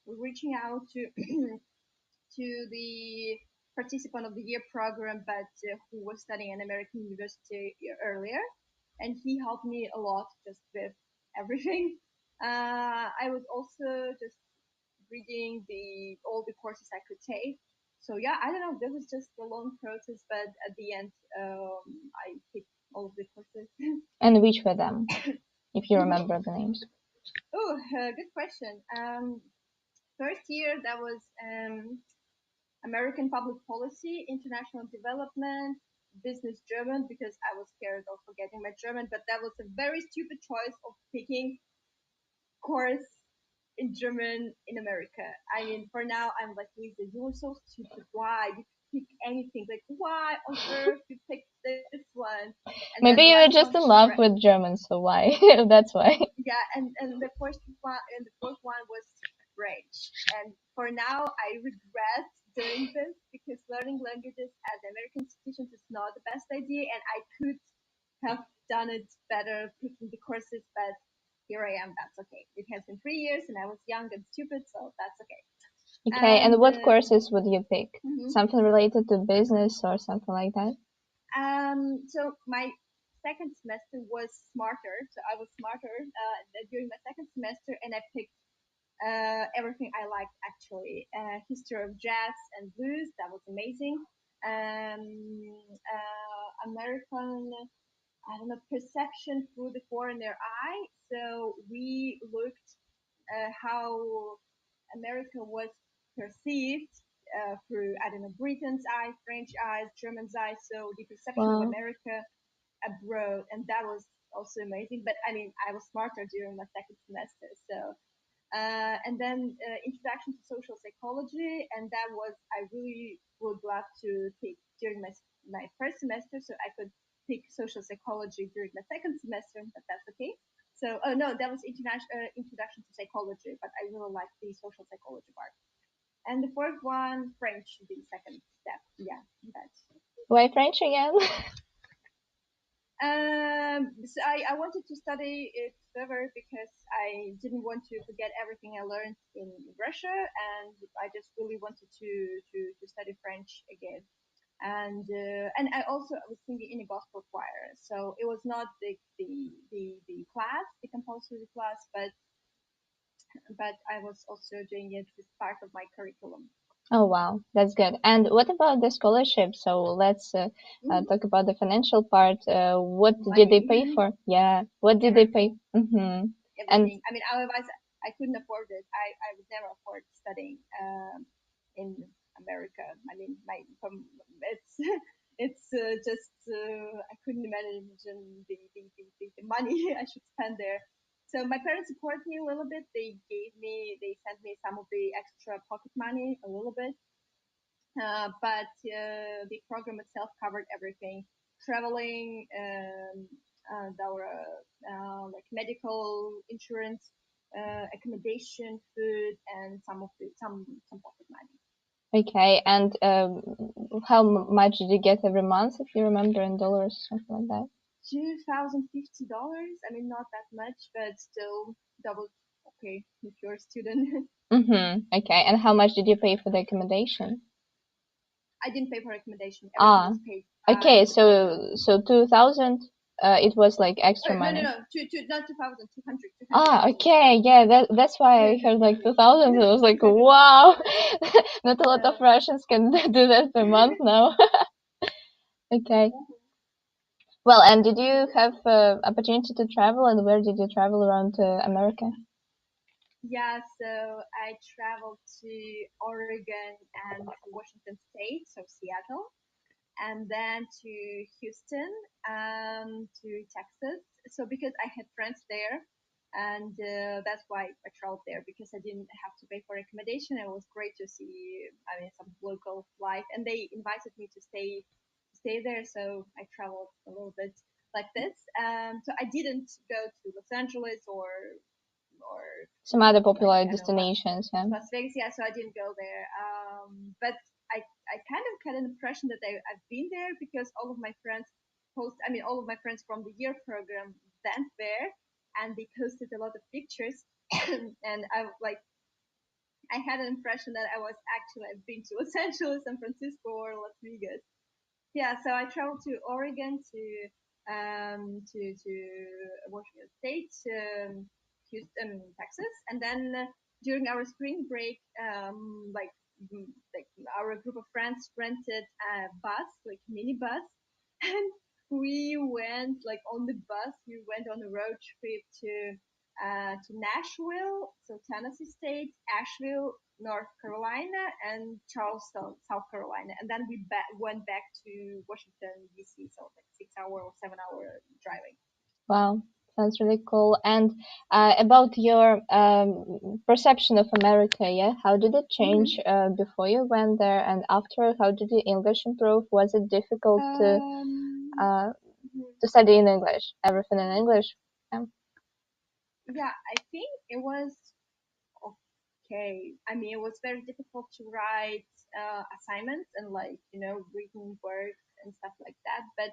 reaching out to to the participant of the year program, but who was studying an American university earlier, and he helped me a lot just with everything. I was also just reading the all the courses I could take. So yeah, I don't know. There was just a long process, but at the end, I picked all of the courses. And which were them, if you remember the names? Oh, good question. First year that was American Public Policy, International Development, Business German, because I was scared of forgetting my German, but that was a very stupid choice of picking course in German in America. I mean, for now, I'm like, Lisa, you were so stupid. Why? You could pick anything. Like, why on earth you picked this one? And Maybe then the you were last just one in was love with German, so why? That's why. yeah, and the first one and the fourth one was French. And for now, I regret doing this because learning languages as American citizens is not the best idea, and I could have done it better picking the courses, but here I am. That's okay. It has been 3 years, and I was young and stupid, so that's okay. Okay, and And what courses would you pick? mhm. Something related to business or something like that? So my second semester was smarter. So I was smarter during my second semester, and I picked everything I liked actually. History of jazz and blues, that was amazing. American, I don't know, perception through the foreigner eye. So we looked how America was perceived through, I don't know, Britain's eyes, French eyes, German's eyes. So the perception of Wow. America abroad, and that was also amazing. But I mean, I was smarter during my second semester, so and then introduction to social psychology, and that was I really would love to take during my first semester, so I could pick social psychology during my second semester, but that's okay. So oh no, that was international introduction to psychology, but I really like the social psychology part. And the fourth one, French, the second step. Yeah, that's Why French again? so I wanted to study it further because I didn't want to forget everything I learned in Russia, and I just really wanted to study French again. And I also was singing in a gospel choir, so it was not the class, the compulsory class, but I was also doing it as part of my curriculum. Oh wow, that's good. And what about the scholarship? So let's Mm-hmm. talk about the financial part. What did they Money, pay for? Yeah, what did they pay? everything. And Everything. I mean, otherwise I couldn't afford it. I would never afford studying in America. I mean, my from it's it's just I couldn't imagine the money I should spend there. So my parents supported me a little bit. They sent me some of the extra pocket money a little bit, but the program itself covered everything: traveling, our like medical insurance, accommodation, food, and some pocket money. okay, and how much did you get every month, if you remember, in dollars, something like that? $2,050. I mean, not that much, but still double okay if you're a student. Okay, and how much did you pay for the accommodation? I didn't pay for accommodation. Everything Ah, was paid by okay, the program. so 2000, it was like extra No, no, money. no. Not 2,000, 200, Ah, 200. okay, yeah, that's why I heard like 2000. I was like, wow, not a lot of So Russians can do that per month now. Okay. Well, and did you have opportunity to travel, and where did you travel around America? yeah, so I traveled to Oregon and Washington State, so Seattle, and then to Houston, to Texas. So because I had friends there, and that's why I traveled there because I didn't have to pay for accommodation. It was great to see, I mean, some local life, and they invited me to stay there. So I traveled a little bit like this. So I didn't go to Los Angeles or Some other like popular I don't know destinations, yeah. Las Vegas. Yeah, so I didn't go there. But I kind of had an impression that I've been there because all of my friends I mean, all of my friends from the year program went there, and they posted a lot of pictures, and I like I had an impression that I was actually I've been to Los Angeles, San Francisco, or Las Vegas. Yeah, so I traveled to Oregon, to Washington State, Houston, Texas, and then during our spring break, like like our group of friends rented a bus, like mini bus, and we went like on the bus. We went on a road trip to Nashville, so Tennessee State, Asheville, North Carolina, and Charleston, South Carolina, and then we went back to Washington D.C. So like 6 hour or 7 hour driving. Wow, sounds really cool. And about your perception of America, yeah, how did it change before you went there and after? How did your English improve? Was it difficult Um, to study in English, everything in English? Yeah. yeah, I think it was okay. I mean, it was very difficult to write assignments and like written works and stuff like that. But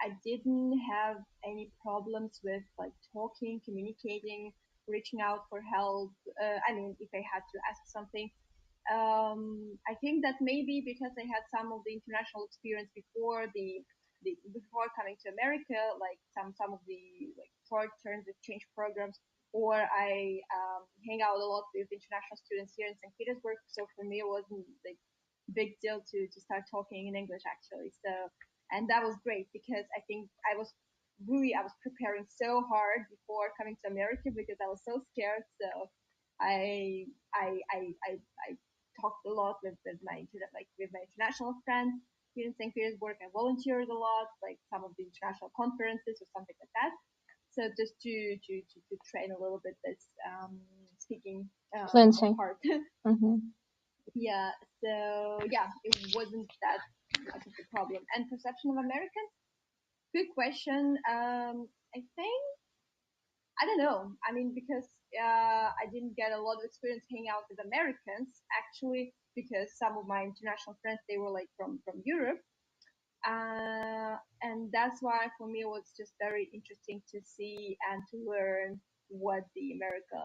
I didn't have any problems with like talking, communicating, reaching out for help. I mean, if I had to ask something, I think that maybe because I had some of the international experience before before coming to America, like some of the like short terms exchange programs, or I hang out a lot with international students here in St. Petersburg. So for me, it wasn't like big deal to start talking in English actually. So and that was great because I think I was preparing so hard before coming to America because I was so scared. So I I talked a lot with with my international friends here in St. Petersburg. I volunteered a lot, like some of the international conferences or something like that. So just to train a little bit this speaking Fluency. part. Mm-hmm. Yeah. So yeah, it wasn't that much of a problem. And perception of Americans, good question. I think I don't know. I mean, because I didn't get a lot of experience hanging out with Americans, actually, because some of my international friends they were like from Europe, and that's why for me it was just very interesting to see and to learn what the America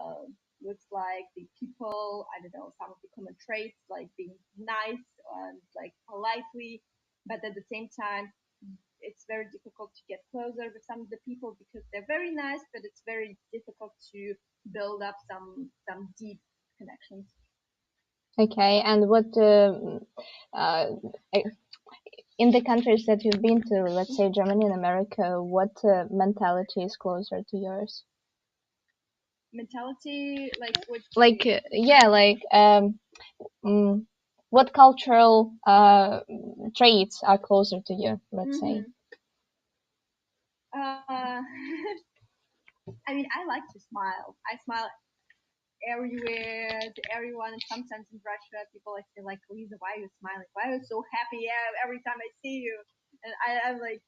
looks like, the people. I don't know some of the common traits like being nice and like politely, but at the same time it's very difficult to get closer with some of the people because they're very nice, but it's very difficult to build up some deep connections. Okay, and what uh, in the countries that you've been to, let's say Germany and America, what mentality is closer to yours? Mentality, like which Like, yeah, like mm, what cultural traits are closer to you, let's say? mm-hmm. uh, I mean, I like to smile. I smile everywhere to everyone, and sometimes in Russia, people like say like, "Lisa, why are you smiling? Why are you so happy every time I see you?" And I'm like,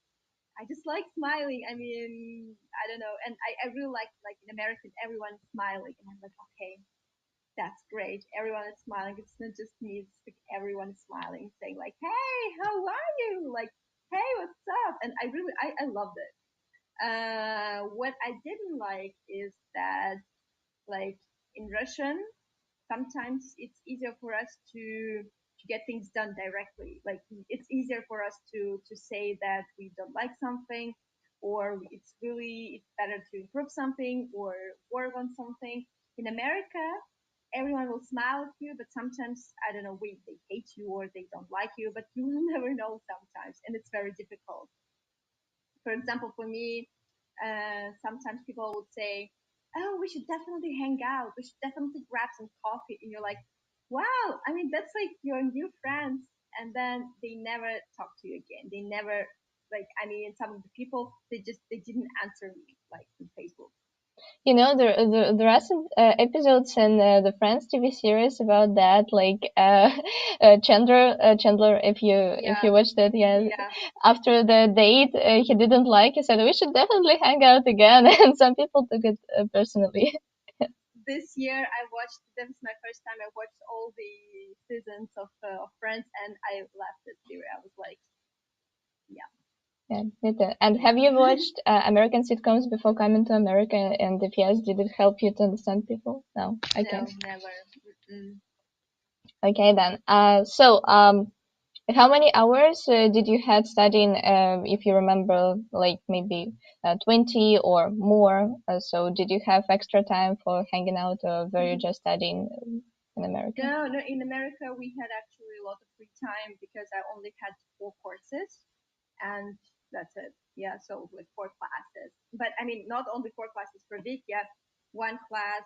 I just like smiling. I mean, I don't know, and I really like in America, everyone is smiling, and I'm like, okay, that's great. Everyone is smiling. It's not just me. It's like everyone is smiling, saying like, "Hey, how are you?" Like, "Hey, what's up?" And I loved it. What I didn't like is that like in Russian, sometimes it's easier for us to get things done directly. Like it's easier for us to say that we don't like something, or it's better to improve something or work on something. In America, everyone will smile at you, but sometimes I don't know, they hate you or they don't like you, but you will never know sometimes, and it's very difficult. For example, for me, sometimes people would say, "Oh, we should definitely hang out. We should definitely grab some coffee." And you're like, "Wow! I mean, that's like your new friends." And then they never talk to you again. They never like. I mean, some of the people they didn't answer me like on Facebook. You know, the recent episodes in the Friends TV series about that, like Chandler, if Yeah, you watched it, yeah, yeah. after the date he didn't like, he said we should definitely hang out again, and some people took it personally. This year I watched. That was my first time. I watched all the seasons of Friends, and I left the series. I was like, yeah, Yeah, me too. And have you yeah. watched American sitcoms before coming to America? And if yes, did it help you to understand people? No. Okay. No, never. Mm-mm. Okay then. How many hours did you had studying, if you remember, like maybe 20 or more? So did you have extra time for hanging out, or were you just studying in America? No, no. In America, we had actually a lot of free time because I only had 4 courses, and that's it. Yeah, so with 4 classes. But I mean, not only 4 classes per week. Yeah, one class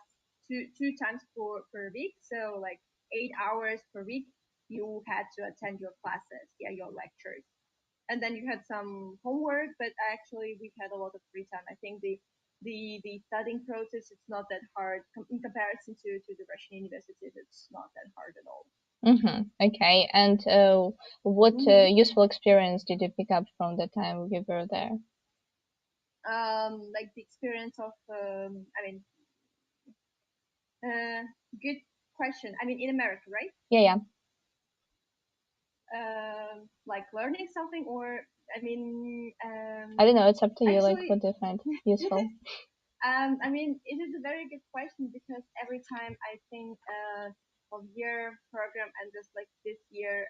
two times per week. So like 8 hours per week, you had to attend your classes. Yeah, your lectures, and then you had some homework. But actually, we had a lot of free time. I think the studying process, it's not that hard in comparison to the Russian universities. It's not that hard at all. Okay. And what Hmm. useful experience did you pick up from the time you were there? Like the experience of, I mean, uh, good question. I mean, in America, right? Yeah, yeah. Like learning something, or I mean, I don't know. It's up to you. Like, what actually, do you find useful? I mean, it is a very good question because every time I think of your program and just like this year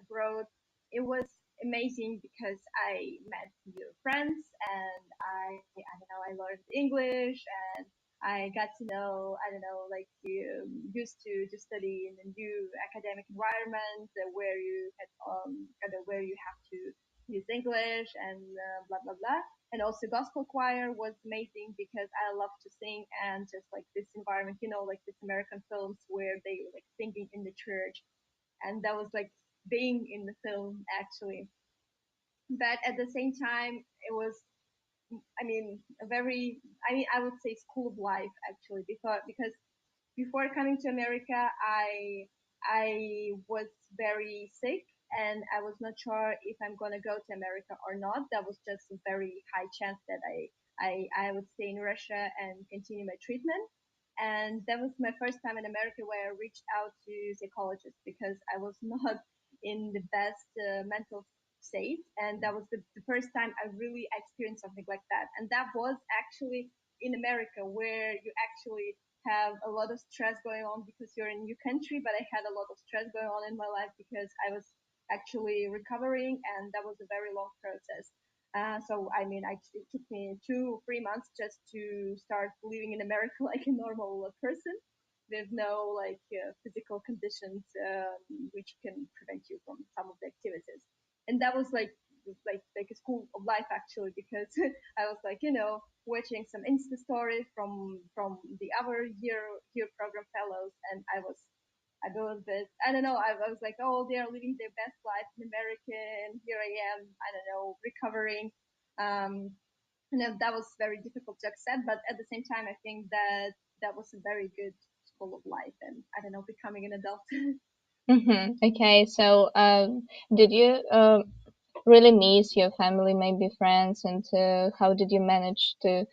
abroad, it was amazing because I met new friends, and I don't know, I learned English, and I got to know, I don't know, like you used to study in a new academic environment where you had kind of where you have to use English and blah blah blah. And also gospel choir was amazing because I love to sing, and just like this environment, like this American films where they were like singing in the church, and that was like being in the film actually. But at the same time, it was, I mean, a very, I mean, I would say school of life actually, because before coming to America, I was very sick, and I was not sure if I'm gonna go to America or not. That was just a very high chance that I would stay in Russia and continue my treatment. And that was my first time in America where I reached out to psychologists because I was not in the best mental state, and that was the first time I really experienced something like that. And that was actually in America, where you actually have a lot of stress going on because you're in a new country. But I had a lot of stress going on in my life because I was actually recovering, and that was a very long process. So I mean, it took me 2 3 months just to start living in America like a normal person, with no like physical conditions which can prevent you from some of the activities. And that was like a school of life actually, because I was like, watching some Insta stories from the other year program fellows, and I was bit, I don't know, I was like, oh, they are living their best life in America, and here I am, I don't know, recovering. Um, that was very difficult to accept, but at the same time, I think that that was a very good school of life, and I don't know, becoming an adult. Okay. So, did you really miss your family, maybe friends, and how did you manage to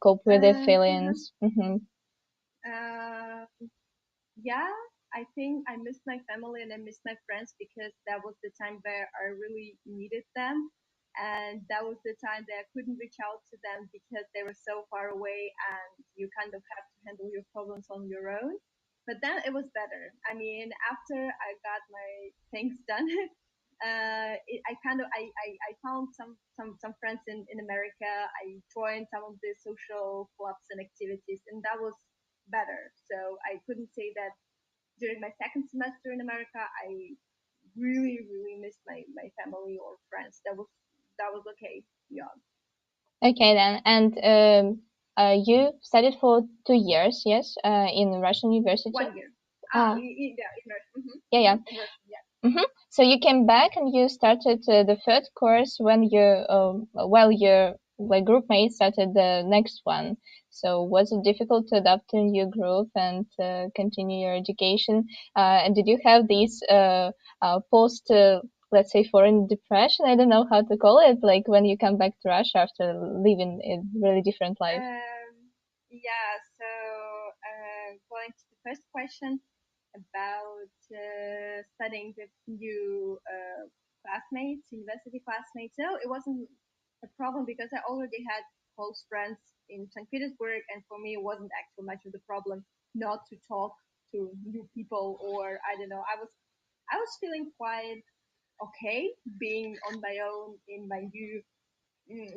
cope with the Uh-huh. feelings? uh, yeah, I think I miss my family and I miss my friends because that was the time where I really needed them. And that was the time that I couldn't reach out to them because they were so far away, and you kind of have to handle your problems on your own. But then it was better. I mean, after I got my things done, I found some friends in America. I joined some of the social clubs and activities, and that was better. So I couldn't say that during my second semester in America, I really, really missed my family or friends. That was okay. Yeah, Okay then. And you studied for 2 years, yes, in Russian university. 1 year. Ah, Yeah, in Russian. yeah, yeah. In Russian, yeah. So you came back and you started the third course when while your like group mates started the next one. So was it difficult to adapt to a new group and continue your education? And did you have these post, let's say, foreign depression? I don't know how to call it. Like when you come back to Russia after living a really different life. Um, yeah. So going to the first question about studying with new classmates, university classmates. No, it wasn't a problem because I already had close friends in St. Petersburg, and for me, it wasn't actually much of the problem not to talk to new people, or I don't know. I was feeling quite okay being on my own in my new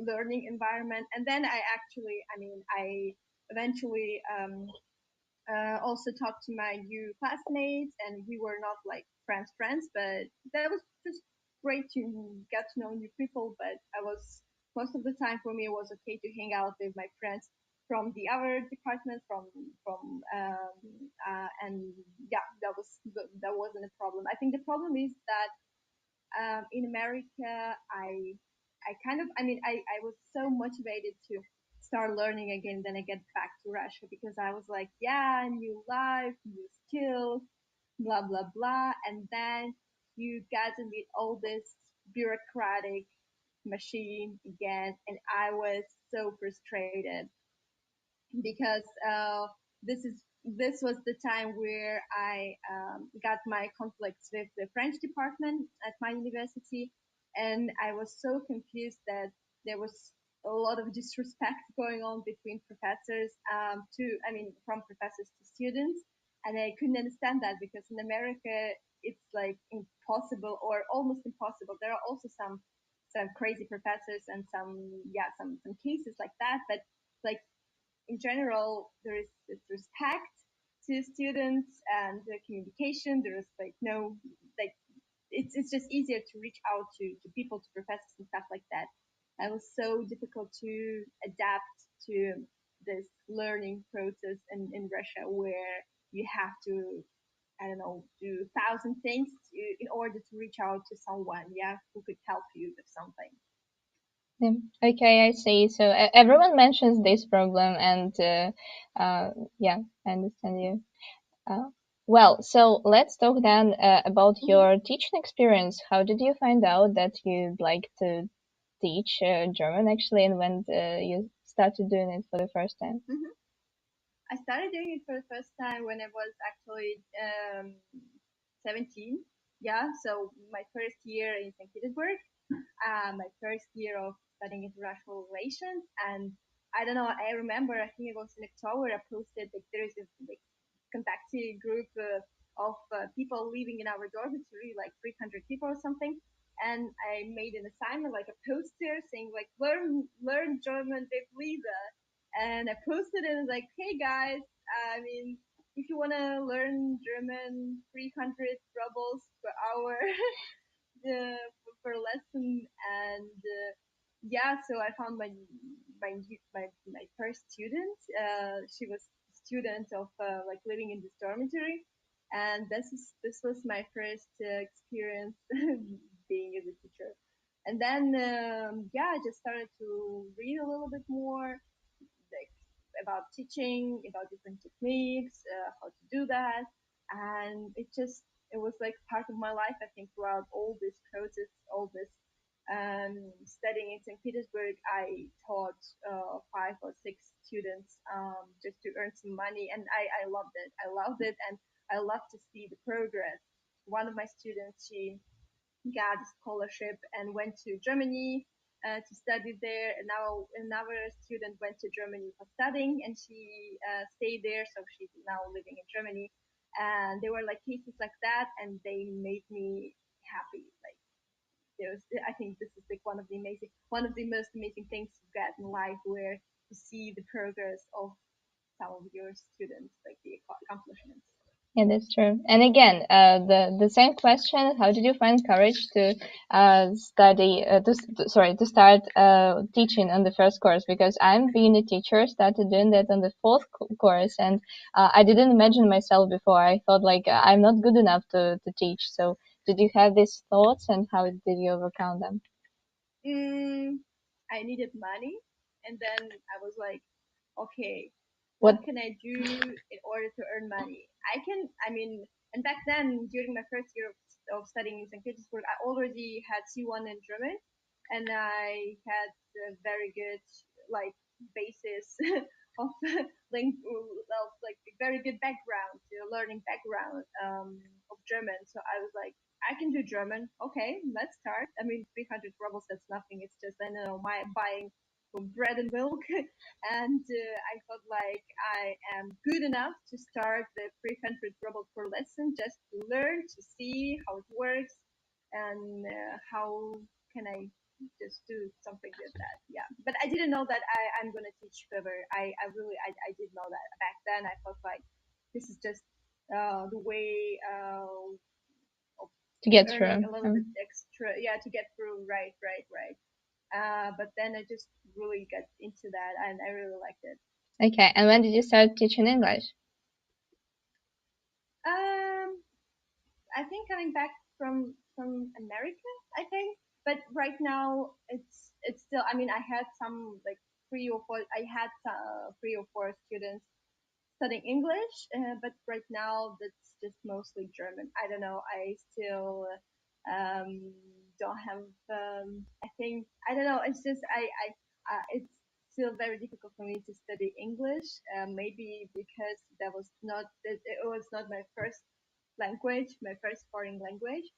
learning environment. And then I actually, I mean, I eventually Also talked to my new classmates, and we were not like friends, but that was just great to get to know new people. But I was most of the time for me it was okay to hang out with my friends from the other department, and yeah, that wasn't a problem. I think the problem is that in America, I was so motivated to start learning again. Then I get back to Russia because I was like, yeah, new life, new skills, blah blah blah, and then you get to meet all this bureaucratic machine again, and I was so frustrated because this was the time where I got my conflicts with the French department at my university, and I was so confused that there was a lot of disrespect going on between professors from professors to students, and I couldn't understand that because in America it's like impossible or almost impossible. There are also some crazy professors and some cases like that, but like in general, there is this respect to students and the communication. There is like no like it's just easier to reach out to people, to professors and stuff like that. It was so difficult to adapt to this learning process in Russia where you have to I don't know do 1,000 things in order to reach out to someone, yeah, who could help you with something. Yeah. Okay, I see. So everyone mentions this problem, and yeah, I understand you. Uh, well, so let's talk then about Mm-hmm. your teaching experience. How did you find out that you'd like to teach German actually, and when you started doing it for the first time? Mm-hmm. I started doing it for the first time when I was actually 17. Yeah, so my first year in St. Petersburg, my first year of studying international relations, and I don't know. I remember. I think it was in October. I posted like there is a like contactee group of people living in our dormitory, like 300 people or something. And I made an assignment, like a poster saying like learn German with Lisa, and I posted it like, hey guys, I mean, if you wanna learn German, 300 rubles per hour the for lesson, and yeah, so I found my first student. She was a student of like living in this dormitory, and this was my first experience being as a teacher. And then yeah, I just started to read a little bit more like about teaching, about different techniques, how to do that, and it was like part of my life. I think throughout all this process, all this studying in St. Petersburg, I taught 5 or 6 students just to earn some money, and I loved it. I loved it, and I love to see the progress. One of my students, she got a scholarship and went to Germany to study there. And now another student went to Germany for studying, and she stayed there, so she's now living in Germany. And there were like cases like that, and they made me happy. Like I think this is like one of the most amazing things you get in life, where you see the progress of some of your students, like the accomplishments. Yeah, that's true. And again, the same question: how did you find courage to to start teaching on the first course? Because I'm being a teacher, started doing that on the fourth course, and I didn't imagine myself before. I thought like I'm not good enough to teach. So did you have these thoughts, and how did you overcome them? mm, I needed money, and then I was like, okay, What? what can I do in order to earn money? I mean, and back then, during my first year of studying in St. Petersburg, I already had C1 in German, and I had a very good, like, basis of, like, a very good background, learning background of German. So I was like, I can do German. Okay, let's start. I mean, 300 rubles, that's nothing. It's just, I don't know, my buying bread and milk. And I felt like I am good enough to start the 300 ruble per lesson just to learn, to see how it works, and how can I just do something with that. Yeah, but I didn't know that I'm going to teach further. I did know that back then. I felt like this is just the way of To get earning through. a little bit extra, yeah, to get through. Right, right, right. But then I just really got into that, and I really liked it. Okay, and when did you start teaching English? Um, I think coming back from America, I think. But right now, it's still. I mean, I had some like 3 or 4. I had 3 or 4 students studying English, but right now that's just mostly German. I don't know. I still don't have. I think I don't know. It's just it's still very difficult for me to study English. Maybe because it was not my first language, my first foreign language.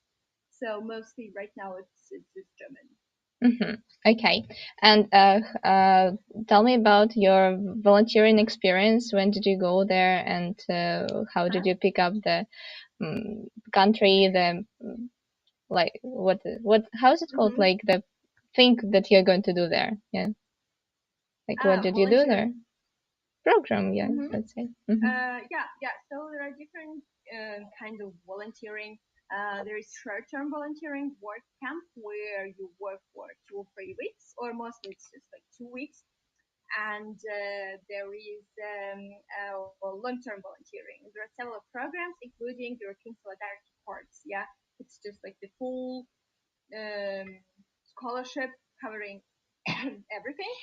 So mostly right now it's just German. Mm-hmm. Okay, and tell me about your volunteering experience. When did you go there, and how Huh? did you pick up the country? The like what? How is it called? Mm-hmm. Like the thing that you're going to do there? Yeah, like what did you do Volunteering. there? Program, yeah, Mm-hmm. let's say. Mm-hmm. Yeah, yeah. So there are different kinds of volunteering. There is short-term volunteering work camp where you work for 2 or 3 weeks, or mostly it's just like 2 weeks. And there is long-term volunteering. There are several programs, including European Solidarity Corps. Yeah, it's just like the full um, scholarship covering everything,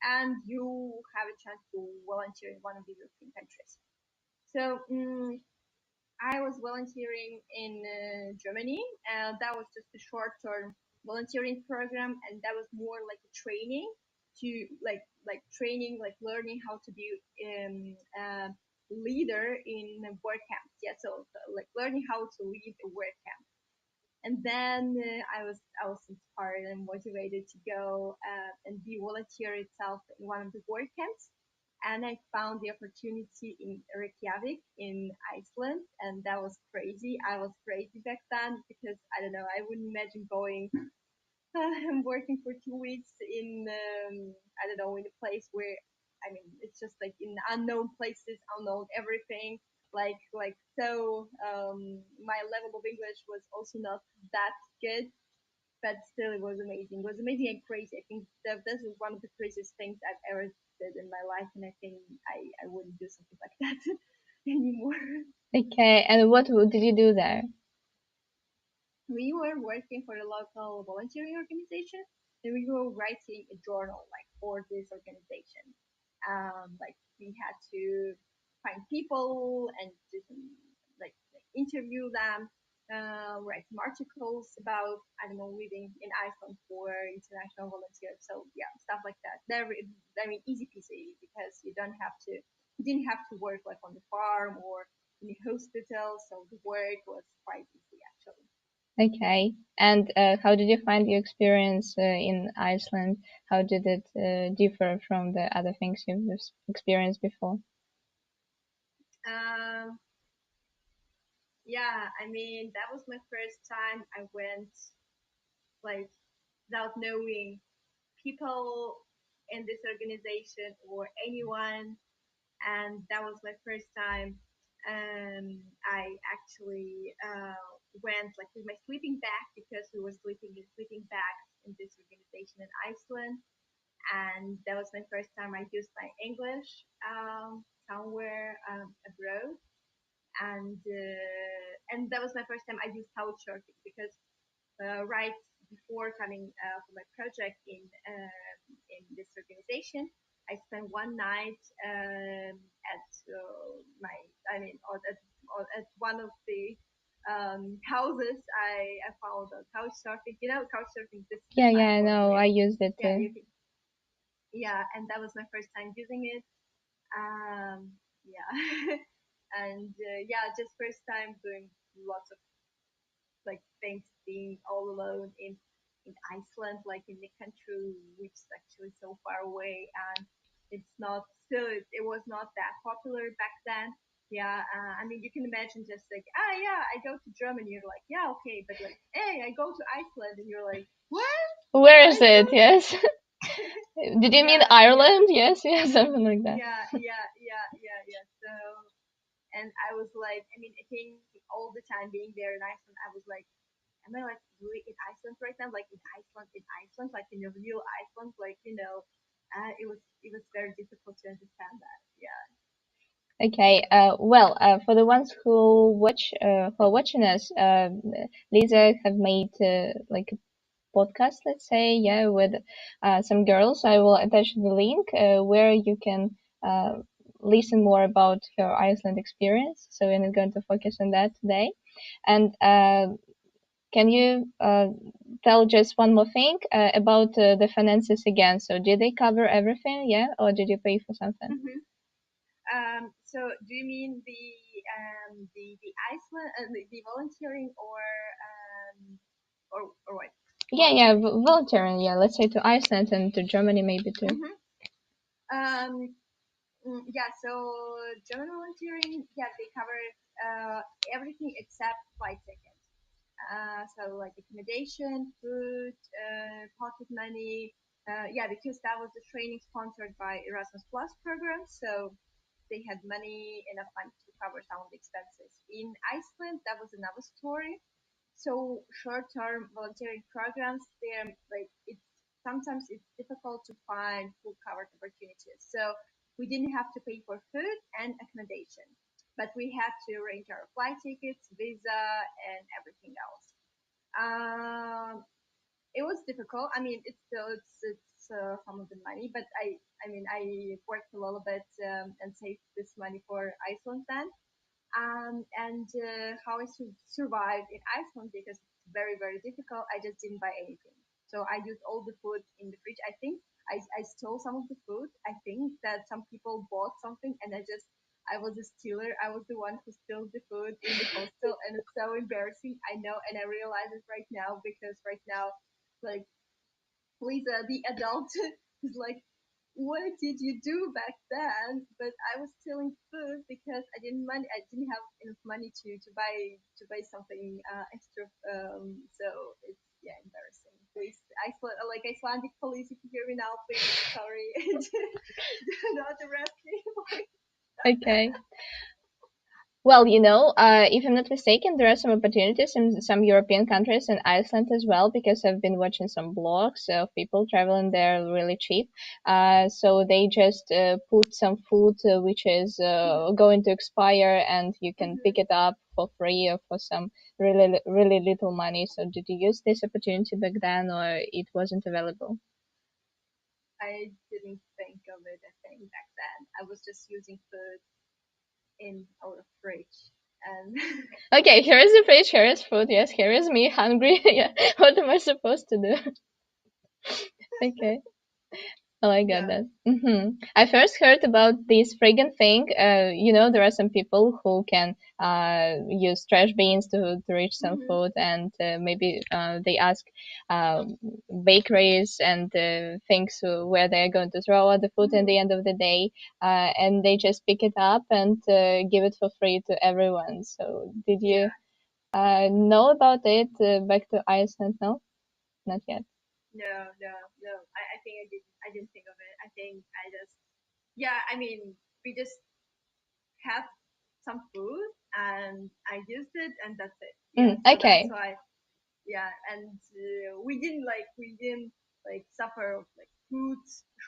and you have a chance to volunteer in one of the European countries. So I was volunteering in Germany, and that was just a short-term volunteering program, and that was more like a training to training, like learning how to be leader in work camps. Yeah, so like learning how to lead a work camp. And then I was inspired and motivated to go and be volunteer itself in one of the work camps. And I found the opportunity in Reykjavik in Iceland, and that was crazy. I was crazy back then because I don't know, I wouldn't imagine going and working for 2 weeks in I don't know, in a place where I mean it's just like in unknown places, unknown everything. So my level of English was also not that good, but still it was amazing. It was amazing and crazy. I think that this was one of the craziest things I've ever did in my life, and I think I wouldn't do something like that anymore. Okay, and what did you do there? We were working for a local volunteering organization, and we were writing a journal like for this organization. Like we had to find people and do some like interview them, write some articles about I don't know living in Iceland for international volunteers. So yeah, stuff like that. I mean, easy peasy because you didn't have to work like on the farm or in a hospital. So the work was quite easy actually. Okay, and how did you find your experience in Iceland? How did it differ from the other things you've experienced before? Um, yeah, I mean, that was my first time I went like without knowing people in this organization or anyone, and that was my first time. I actually went like with my sleeping bag because we were sleeping in sleeping bags in this organization in Iceland, and that was my first time I used my English somewhere abroad, and that was my first time I used couch surfing because right before coming for my project in this organization, I spent one night at my I mean at one of the houses. I found couch surfing. You know, couch surfing. This is the Yeah, yeah, I platform know. I where used it yeah too. you can yeah, and that was my first time using it. Yeah, and yeah, just first time doing lots of like things, being all alone in Iceland, like in the country which is actually so far away, and it's not still it was not that popular back then. Yeah, I mean you can imagine just like yeah, I go to Germany, you're like yeah okay, but like hey I go to Iceland, and you're like what Where is it? Iceland? Yes. Did you mean Yeah, yeah, Ireland? Yes, yes, something like that. yeah, yeah, yeah, yeah, yeah. So And I was like, I mean, I think all the time being there in Iceland, I was like, am I like really in Iceland right now? Like in Iceland, like in a real Iceland, like it was very difficult to understand that. Yeah. Okay. Well, for the ones who are watching us, Lisa have made like a podcast, let's say, yeah, with some girls. I will attach the link where you can listen more about her Iceland experience. So we're not going to focus on that today. And can you tell just one more thing about the finances again? So did they cover everything, yeah, or did you pay for something? Hmm. So do you mean the Iceland the volunteering or what? Yeah, yeah, Volunteering. volunteering, yeah. Let's say to Iceland and to Germany maybe too. Hmm. Um, yeah. So German volunteering, yeah, they cover everything except flight tickets. So like accommodation, food, pocket money. Yeah, because that was the training sponsored by Erasmus Plus program, so they had enough money to cover some of the expenses. In Iceland, that was another story. So short-term volunteering programs, they're like it's sometimes it's difficult to find full covered opportunities. So we didn't have to pay for food and accommodation, but we had to arrange our flight tickets, visa, and everything else. Um, it was difficult. I mean, it's some of the money, but I worked a little bit and saved this money for Iceland then. And how I survived in Iceland because it's very very difficult. I just didn't buy anything, so I used all the food in the fridge. I think I stole some of the food. I think that some people bought something, and I was a stealer. I was the one who stole the food in the hostel, and it's so embarrassing. I know, and I realize it right now because right now, like Lisa, the adult, is like, "What did you do back then?" But I was stealing food because I didn't have enough money to buy something extra. So it's yeah embarrassing. Please, Icelandic police, if you hear me now, please, sorry, do not arrest me. Okay. Well, if I'm not mistaken, there are some opportunities in some European countries and Iceland as well, because I've been watching some blogs of people traveling there really cheap. So they just put some food which is going to expire, and you can pick Mhm. it up for free or for some really, really little money. So did you use this opportunity back then, or it wasn't available? I didn't think of it. I think back then I was just using food in our fridge and. Okay, here is the fridge, here is food. Yes, here is me hungry. Yeah, what am I supposed to do? Okay. Oh, I got Yeah. that. I first heard about this friggin' thing. There are some people who can use trash bins to reach some Hmm. food, and maybe they ask bakeries and things where they're going to throw out the food at Hmm. the end of the day, and they just pick it up and give it for free to everyone. So, did you Yeah. know about it back to Iceland? No, not yet. No, no, no. I think I didn't think of it. I think I just yeah, I mean, we just had some food and I used it and that's it. Yeah, so that's Okay. why yeah, and we didn't like suffer like food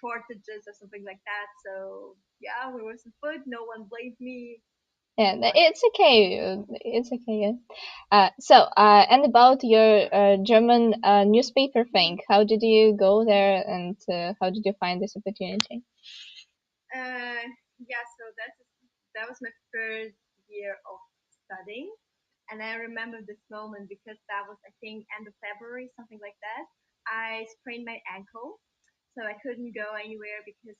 shortages or something like that. So yeah, we were some food, no one blamed me. Yeah, Fine. it's okay. It's okay. Yeah. And about your German newspaper thing, how did you go there, and how did you find this opportunity? Yeah, so that was my first year of studying, and I remember this moment because that was I think end of February, something like that. I sprained my ankle, so I couldn't go anywhere because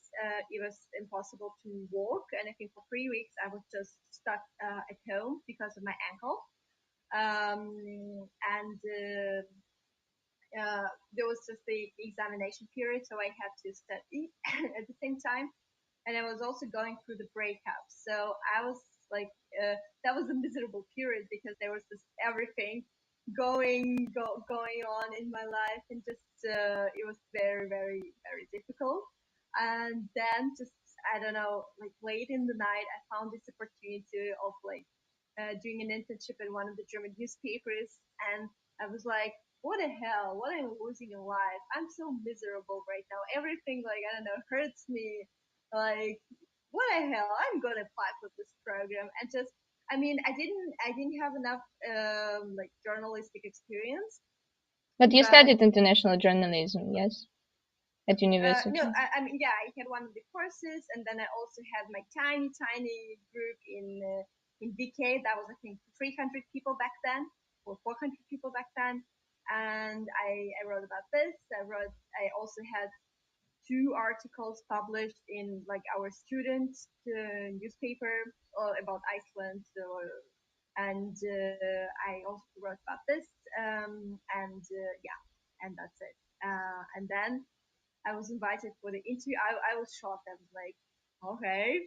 it was impossible to walk, and I think for 3 weeks I was just stuck at home because of my ankle. And there was just the examination period, so I had to study at the same time, and I was also going through the breakup. So I was like, that was a miserable period because there was just everything going on in my life, and just it was very very very difficult. And then just I don't know, like late in the night, I found this opportunity of like doing an internship in one of the German newspapers, and I was like, what the hell? What am I losing in life? I'm so miserable right now. Everything like I don't know hurts me. Like what the hell? I'm gonna apply for this program and just. I mean, I didn't have enough like journalistic experience, But you but studied international journalism, yes, at no, university. I mean, yeah, I had one of the courses, and then I also had my tiny, tiny group in VK. That was, I think, 300 people back then, or 400 people back then. And I wrote about this. I also had two articles published in like our student newspaper about Iceland. I also wrote about this, yeah, and that's it. And then I was invited for the interview. I was shocked. I was like, okay,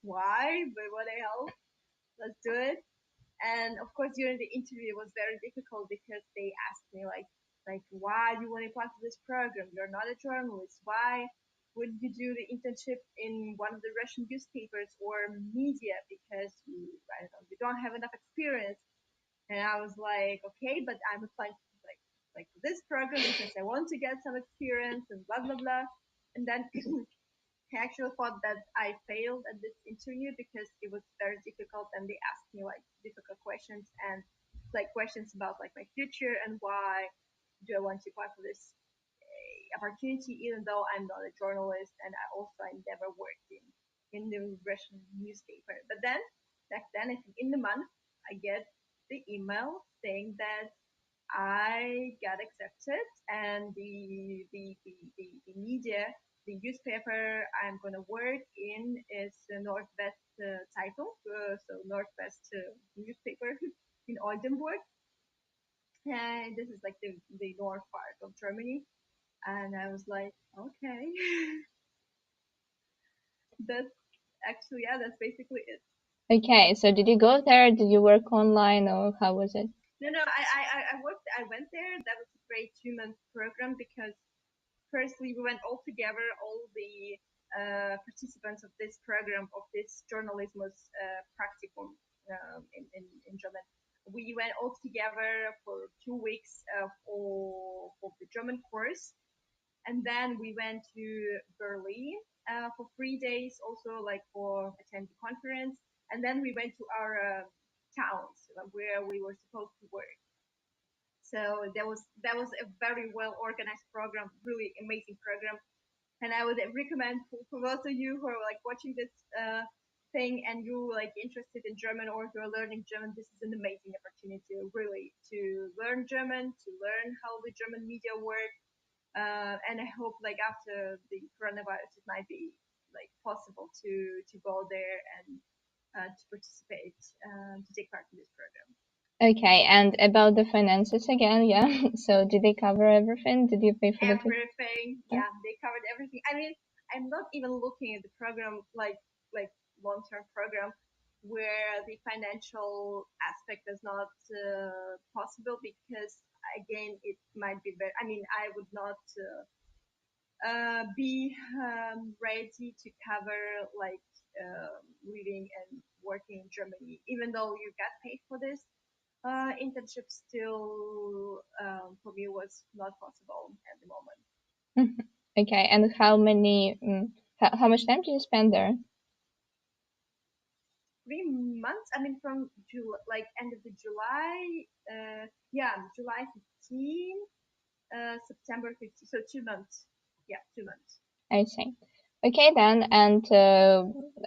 why? But what the hell? Let's do it. And of course, during the interview, it was very difficult because they asked me like, why do you want to apply for this program? You're not a journalist. Why would you do the internship in one of the Russian newspapers or media? Because I don't know, you don't have enough experience. And I was like, okay, but I'm applying like for this program because I want to get some experience and blah blah blah. And then I actually thought that I failed at this interview because it was very difficult and they asked me like difficult questions and like questions about like my future and why do I want to apply for this opportunity even though I'm not a journalist and I never worked in the Russian newspaper. But then back then I think in the month I get the email saying that I got accepted, and the media, the newspaper I'm gonna work in is the Northwest title, so Northwest newspaper in Oldenburg, and this is like the north part of Germany. And I was like, okay, that's actually yeah, that's basically it. Okay, so did you go there? Did you work online or how was it? No, no, I worked. I went there. That was a great 2 month program because firstly, we went all together, all the participants of this program, of this journalismus practicum in German. We went all together for 2 weeks of the German course. And then we went to Berlin for 3 days, also like for attend the conference. And then we went to our towns where we were supposed to work. So that was a very well organized program, really amazing program, and I would recommend for those of you who are like watching this thing and you like interested in German or you're learning German, this is an amazing opportunity really to learn German, to learn how the German media work, and I hope like after the coronavirus it might be like possible to go there and to participate, to take part in this program. Okay, and about the finances again, yeah. So did they cover everything? Did you pay for the ticket? Everything. Yeah, they covered everything. I mean, I'm not even looking at the program like long term program where the financial aspect is not possible because again it might be very. I mean, I would not be ready to cover like living and working in Germany, even though you get paid for this. Internship still for me was not possible at the moment. Mhm. Okay, and how many, how much time did you spend there? 3 months. I mean, from like end of the July, yeah, July 15, September 15. So 2 months. Yeah, 2 months. I see. Okay then, and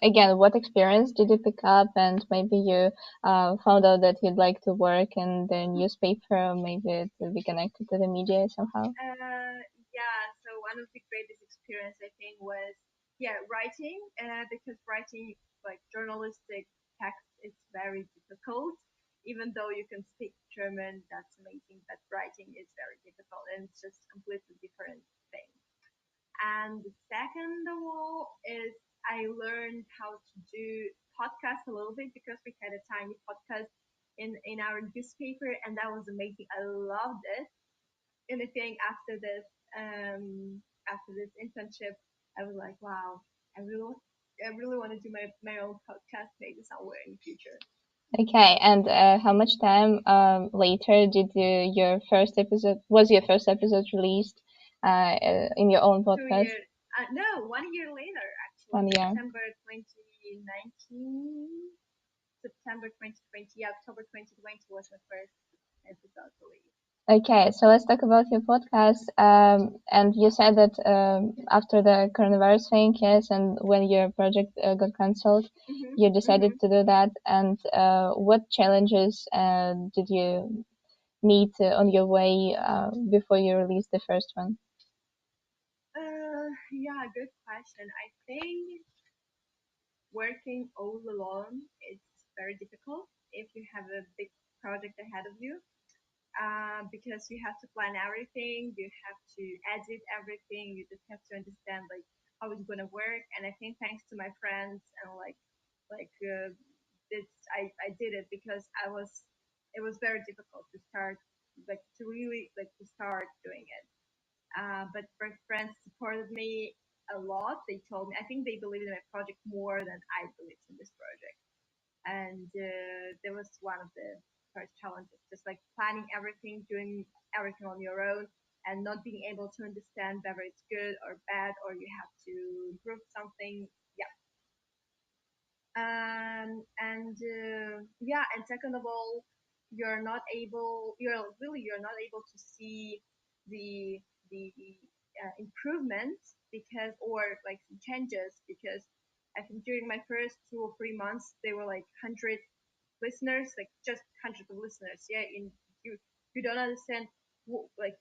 again, what experience did you pick up? And maybe you found out that you'd like to work in the newspaper, or maybe it will be connected to the media somehow. Uh, yeah. So one of the greatest experience I think was yeah writing, because writing like journalistic text is very difficult. Even though you can speak German, that's amazing. But writing is very difficult, and it's just completely different thing. And the second of all is I learned how to do podcasts a little bit because we had a tiny podcast in our newspaper, and that was amazing. I loved it. And I think after this internship, I was like, wow, I really I really want to do my own podcast maybe somewhere in the future. Okay, and how much time later did your first episode was your first episode released in your own Two podcast? years, no, 1 year later, actually, 1 year. September 2019, September 2020, yeah, October 2020 was my first episode release. Okay, so let's talk about your podcast. And you said that after the coronavirus thing, yes, and when your project got cancelled, Mhm, you decided mhm. to do that. And what challenges did you meet on your way before you released the first one? Yeah, good question. I think working all alone is very difficult if you have a big project ahead of you. Because you have to plan everything, you have to edit everything, you just have to understand like how it's gonna work. And I think thanks to my friends and this, I did it because it was very difficult to start, like to really like to start doing it. But my friends supported me a lot. They told me, I think they believed in my project more than I believed in this project. And there was one of the first challenges, just like planning everything, doing everything on your own, and not being able to understand whether it's good or bad, or you have to improve something. Yeah. And yeah, and second of all, you're not able to see the improvements because, or like some changes, because I think during my first 2 or 3 months they were like 100 listeners, like just hundreds of listeners. Yeah, in you don't understand like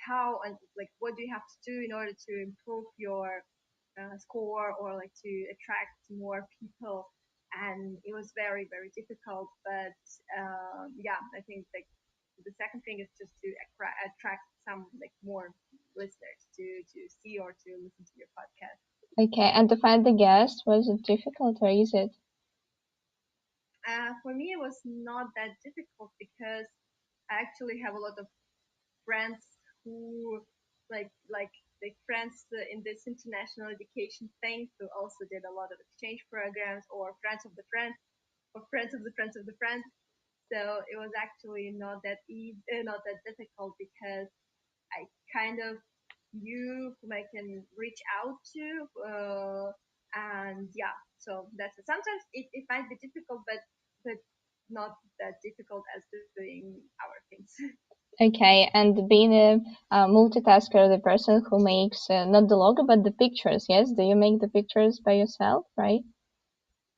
how and like what do you have to do in order to improve your score or like to attract more people. And it was very very difficult. But yeah, I think like the second thing is just to attract some like more listeners to see or to listen to your podcast. Okay, and to find the guest, was it difficult or is it? For me, it was not that difficult because I actually have a lot of friends who like friends in this international education thing who also did a lot of exchange programs, or friends of the friends, or friends of the friends of the friends. So it was actually not that easy, not that difficult, because I kind of knew whom I can reach out to. And yeah, so that's it. Sometimes it might be difficult, but not that difficult as doing our things. Okay, and being a multitasker, the person who makes not the logo but the pictures, yes? Do you make the pictures by yourself, right?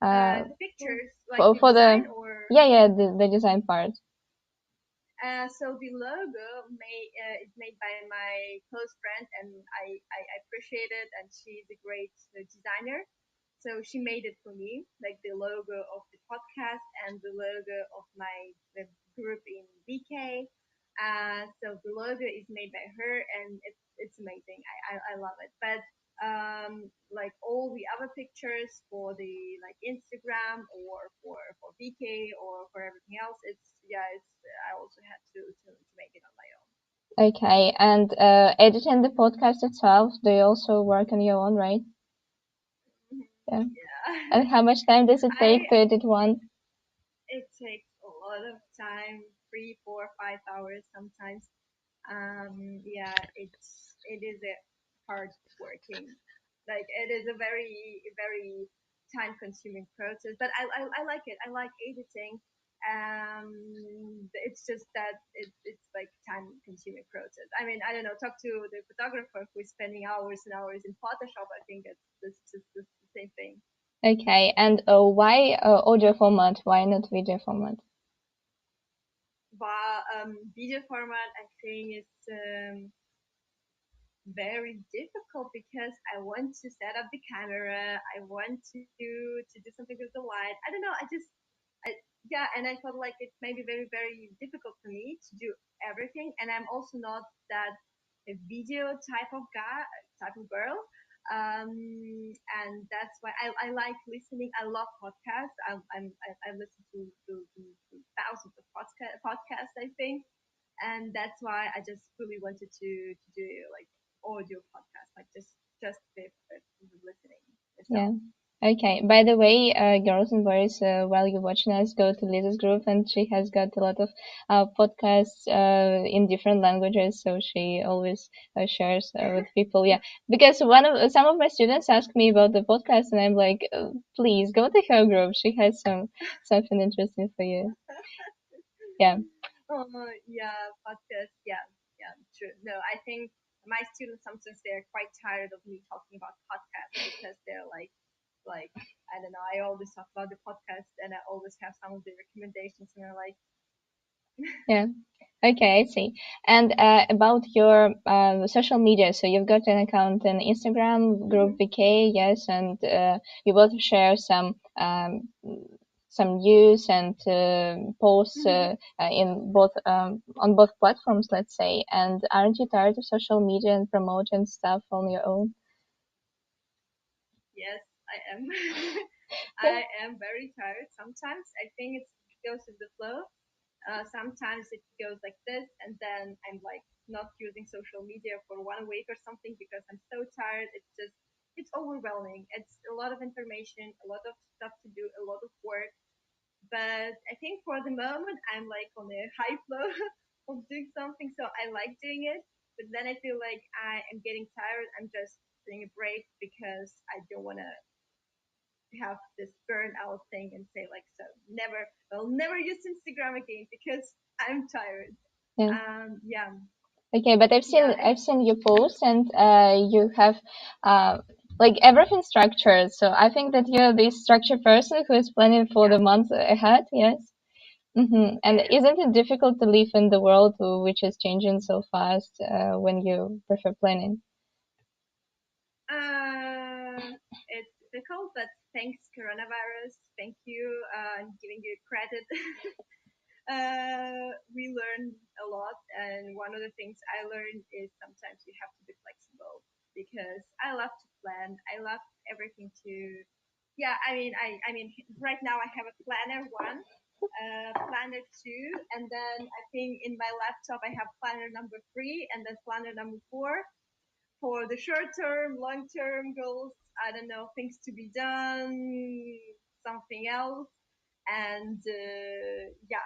Uh, The pictures, like the for the design, or yeah, the design part. so the logo is made by my close friend, and I appreciate it, and she's a great designer. So she made it for me, like the logo of the podcast and the logo of the group in VK. So the logo is made by her, and it's amazing. I love it. But like all the other pictures for the like Instagram, or for VK, or for everything else, it's yeah, it's I also had to make it on my own. Okay, and editing the podcast itself, do you also work on your own, right? Yeah. Yeah. And how much time does it I take to edit one? It takes a lot of time, 3, 4, 5 hours sometimes. Yeah, it is a hard working, like it is a very time consuming process. But I like it. I like editing. It's just that it's like time consuming process. I mean, I don't know. Talk to the photographer who is spending hours and hours in Photoshop. I think it's just the same thing. Okay, and why audio format? Why not video format? But video format, I think is very difficult because I want to set up the camera. I want to do something with the light. I don't know. Yeah, and I felt like it may be very very difficult for me to do everything. And I'm also not that a video type of guy, type of girl. And that's why I like listening. I love podcasts. I listen to thousands of podcasts, I think. And that's why I just really wanted to do like audio podcast, like just with listening Yeah. itself. Okay. By the way, girls and boys, while you're watching us, go to Lisa's group, and she has got a lot of podcasts in different languages. So she always shares with people. Yeah, because some of my students ask me about the podcast, and I'm like, please go to her group. She has something interesting for you. Yeah. Oh, yeah, podcast. Yeah, yeah, true. No, I think my students sometimes they're quite tired of me talking about podcasts because they're like I don't know. I always talk about the podcast and I always have some of the recommendations and they're like, Yeah. Okay, I see. And about your social media, so you've got an account in Instagram, Group mm-hmm, VK, yes, and you both share some news and posts mm-hmm. in both on both platforms, let's say. And aren't you tired of social media and promoting stuff on your own? Yes, I am. Yeah, I am very tired. Sometimes I think it goes with the flow. Sometimes it goes like this, and then I'm like not using social media for 1 week or something because I'm so tired. It's overwhelming. It's a lot of information, a lot of stuff to do, a lot of work. But I think for the moment I'm like on a high flow of doing something, so I like doing it. But then I feel like I am getting tired. I'm just doing a break because I don't want to have this burnout thing and say like so never I'll never use Instagram again because I'm tired. yeah. Yeah, Okay, but yeah, and I've seen your posts and you have uh like everything structured. So I think that you're this structured person who is planning for yeah, the month ahead. Yes. And yeah. isn't it difficult to live in the world which is changing so fast when you prefer planning? It's difficult, but thanks coronavirus. Thank you. I'm giving you credit. We learned a lot, and one of the things I learned is sometimes you have to be flexible because I love to plan. I love everything to. Yeah, I mean, right now I have a planner one, planner two, and then I think in my laptop I have planner number three, and then planner number four for the short term, long term goals. I don't know, things to be done, something else, and yeah,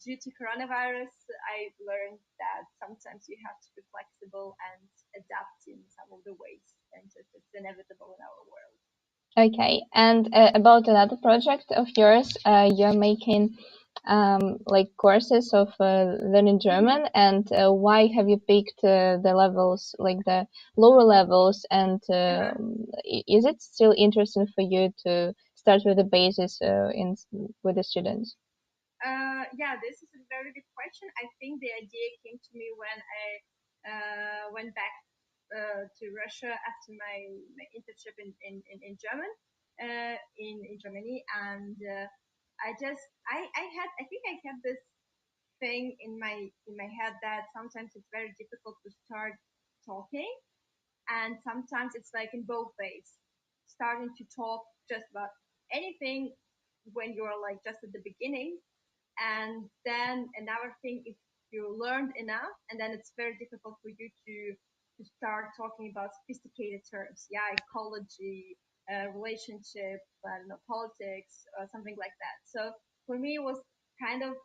due to coronavirus, I learned that sometimes you have to be flexible and adapt in some of the ways, and just it's inevitable in our world. Okay, and about another project of yours, you're making like courses of learning Mm-hmm. German, and why have you picked the levels, like the lower levels, and Uh-huh. is it still interesting for you to start with the basis with the students? Yeah, this is a very good question. I think the idea came to me when I went back to Russia after my internship in German, in Germany, and I think I had this thing in my head that sometimes it's very difficult to start talking, and sometimes it's like in both ways, starting to talk just about anything when you're like just at the beginning, and then another thing if you learned enough and then it's very difficult for you to start talking about sophisticated terms, yeah, ecology, relationship, I don't know, politics or something like that. So for me it was kind of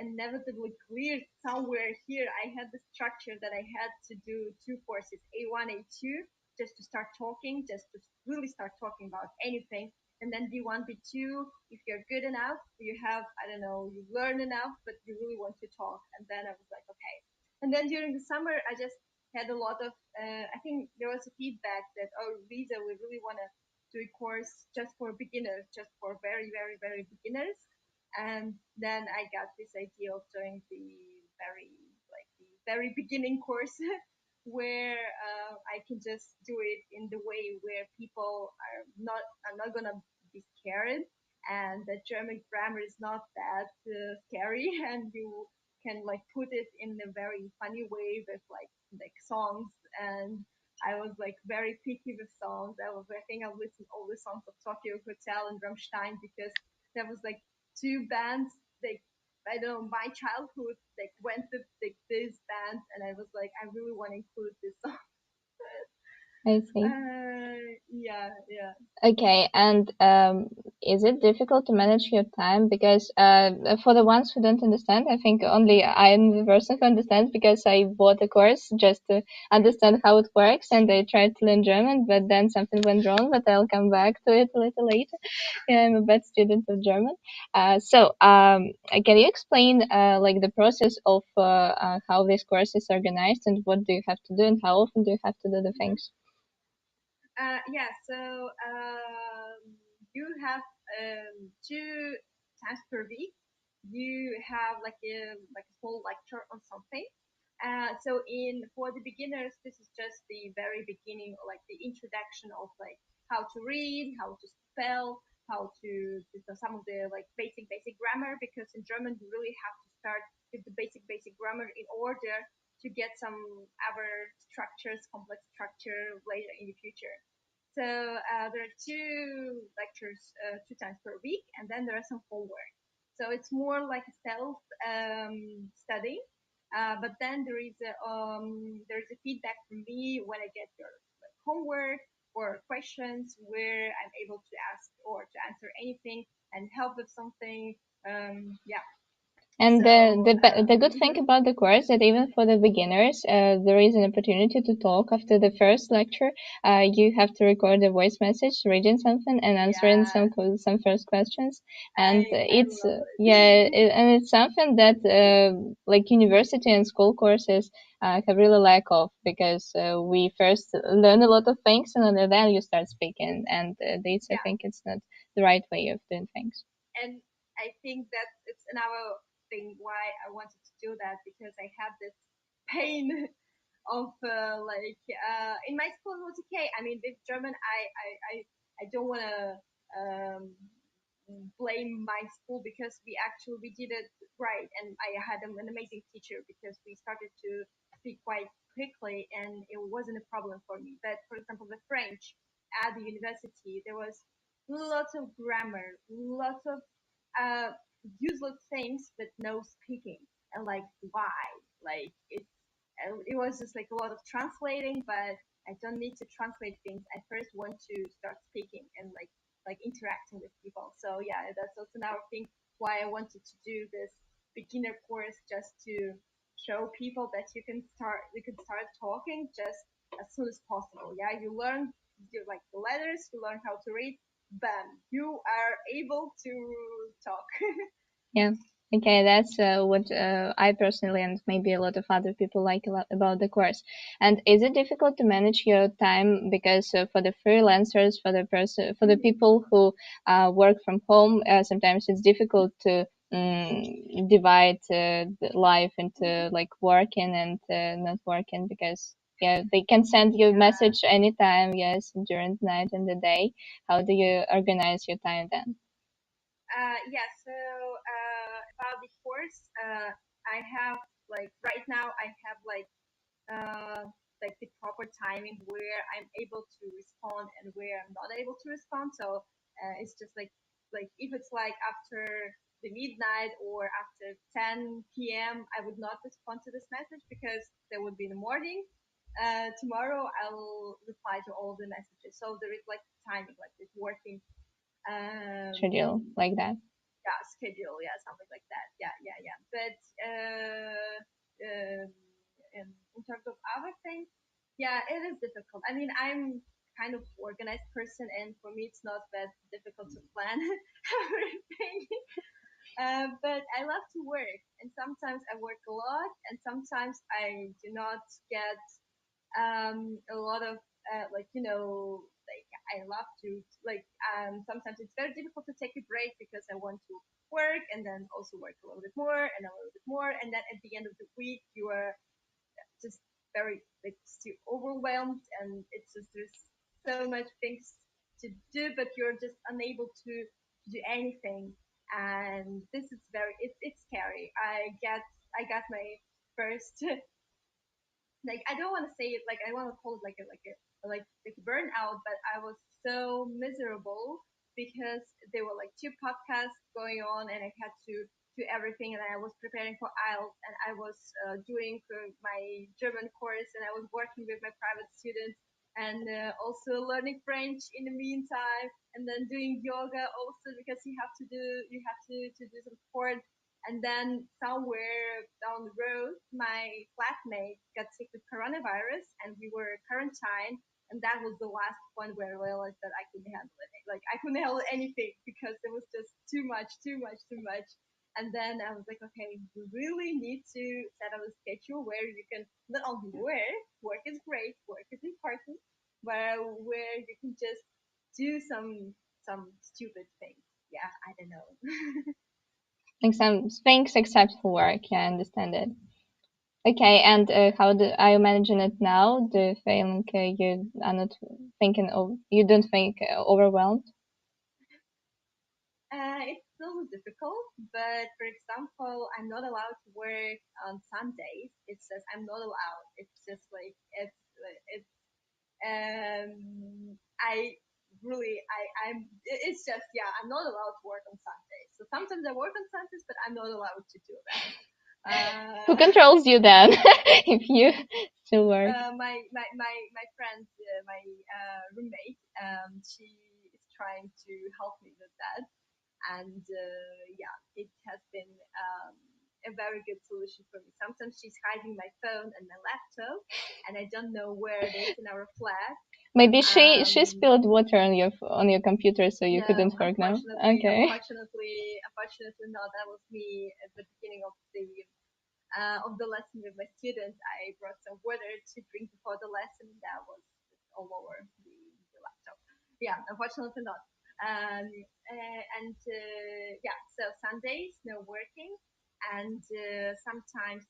inevitably clear somewhere here. I had the structure that I had to do two courses, A1, A2, just to start talking, just to really start talking about anything. And then B1, B2, if you're good enough, you have, I don't know, you learn enough, but you really want to talk. And then I was like, okay. And then during the summer, I just had a lot of, I think there was a feedback that, oh, Lisa, we really want to do a course just for beginners, just for very, very, very beginners. And then I got this idea of doing the very beginning course where I can just do it in the way where people are not gonna be scared, and the German grammar is not that scary, and you can like put it in a very funny way with like songs. And I was like very picky with songs. I think I listened all the songs of Tokyo Hotel and Rammstein because that was like two bands like I don't know my childhood like went to like this band, and I was like I really want to include this song. I see. Yeah, yeah. Okay, and is it difficult to manage your time? Because for the ones who don't understand, I think only I am the person who understands because I bought a course just to understand how it works, and I tried to learn German, but then something went wrong. But I'll come back to it a little later. Yeah, I'm a bad student of German. Can you explain like the process of how this course is organized and what do you have to do and how often do you have to do the Mhm. things? Yeah, so you have 2 times per week. You have like a small lecture on something. So in for the beginners, this is just the very beginning, like the introduction of like how to read, how to spell, how to some of the like basic grammar. Because in German, you really have to start with the basic grammar in order to get some other structures, complex structure later in the future. So there are 2 lectures 2 times per week, and then there are some homework. So it's more like a self study. But then there is a feedback from me when I get your like, homework or questions where I'm able to ask or to answer anything and help with something. Yeah. And So the good thing about the course that even for the beginners, there is an opportunity to talk after the first lecture. You have to record a voice message, reading something and answering yeah, some first questions. And I it's love yeah, it. and it's something that like university and school courses have really lack of because we first learn a lot of things and then you start speaking. And this I Yeah, think it's not the right way of doing things. and I think that it's another thing why I wanted to do that, because I had this pain of in my school it was okay. I mean, with German, I don't want to um, blame my school, because we did it right, and I had an amazing teacher because we started to speak quite quickly, and it wasn't a problem for me. But for example, the French at the university, there was lots of grammar, lots of uh, useless things, but no speaking, and like why? Like it was just like a lot of translating, but I don't need to translate things. I first want to start speaking and like interacting with people. So yeah, that's also another thing why I wanted to do this beginner course, just to show people that you can start talking just as soon as possible. Yeah, you learn like the letters, you learn how to read, bam, you are able to talk. Yeah. Okay, that's what I personally and maybe a lot of other people like a lot about the course. And is it difficult to manage your time because for the freelancers, for the Mhm. people who work from home, sometimes it's difficult to divide the life into like working and not working because yeah, they can send you a Yeah. message anytime, yes, during the night and the day. How do you organize your time then? Yeah, so about the course, I have like right now I have uh, like the proper timing where I'm able to respond and where I'm not able to respond. So it's just like if it's like after the midnight or after 10 p.m., I would not respond to this message because there would be the morning. Tomorrow I'll reply to all the messages. So there is like timing, like this working Schedule um, like that? yeah, schedule, yeah, something like that. Yeah, yeah, yeah. But um, in terms of other things, yeah, it is difficult. I mean, I'm kind of organized person, and for me, it's not that difficult to plan everything. But I love to work, and sometimes I work a lot, and sometimes I do not get a lot of like I love to sometimes it's very difficult to take a break because I want to work and then also work a little bit more and a little bit more, and then at the end of the week you are just very like still overwhelmed, and it's just there's so much things to do, but you're just unable to do anything. And this is it's scary. I got my first like I don't want to say it like I want to call it like burnout, but I was so miserable because there were like 2 podcasts going on, and I had to do everything, and I was preparing for IELTS, and I was doing my German course, and I was working with my private students. and also learning French in the meantime, and then doing yoga also because you have to do some sport. And then somewhere down the road, my flatmate got sick with coronavirus, and we were quarantined. And that was the last point where I realized that I couldn't handle it. Like I couldn't handle anything because it was just too much, too much, too much. And then I was like, okay, we really need to set up a schedule where you can not only work is great, work is important, where you can just do some stupid things. Yeah, I don't know. Like some things except for work. Yeah, I understand it. Okay, and how are you managing it now? Do you think you are not thinking of, you don't think overwhelmed? It's still difficult, but for example, I'm not allowed to work on Sundays. It says I'm not allowed. It's just like it's I really I'm it's just yeah, I'm not allowed to work on Sundays. So sometimes I work on Sundays, but I'm not allowed to do that. Who Uh, controls you then if you still work? my friend, my roommate, she is trying to help me with that, and yeah, it has been a very good solution for me. Sometimes she's hiding my phone and my laptop, and I don't know where it is in our flat. Maybe she Um, spilled water on your computer so you no, couldn't work now. Okay. unfortunately not. That was me at the beginning of the lesson with my students. I brought some water to drink before the lesson, and that was all over the laptop. Yeah, unfortunately not. Um, and yeah, so Sundays no working, and sometimes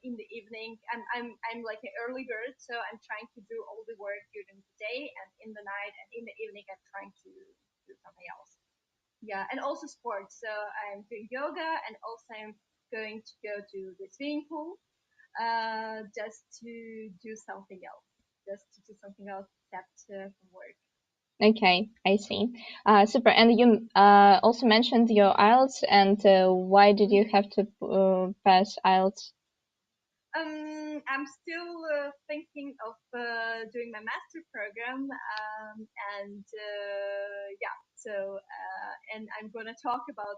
in the evening I'm like an early bird, so I'm trying to do all the work during the day, and in the night and in the evening I'm trying to do something else. Yeah, and also sports. So I'm doing yoga, and also I'm going to go to the swimming pool just to do something else, just to do something else except from work. Okay, I see. Super. And you also mentioned your IELTS, and why did you have to pass IELTS? I'm still thinking of doing my master program, and yeah. So, and I'm gonna talk about.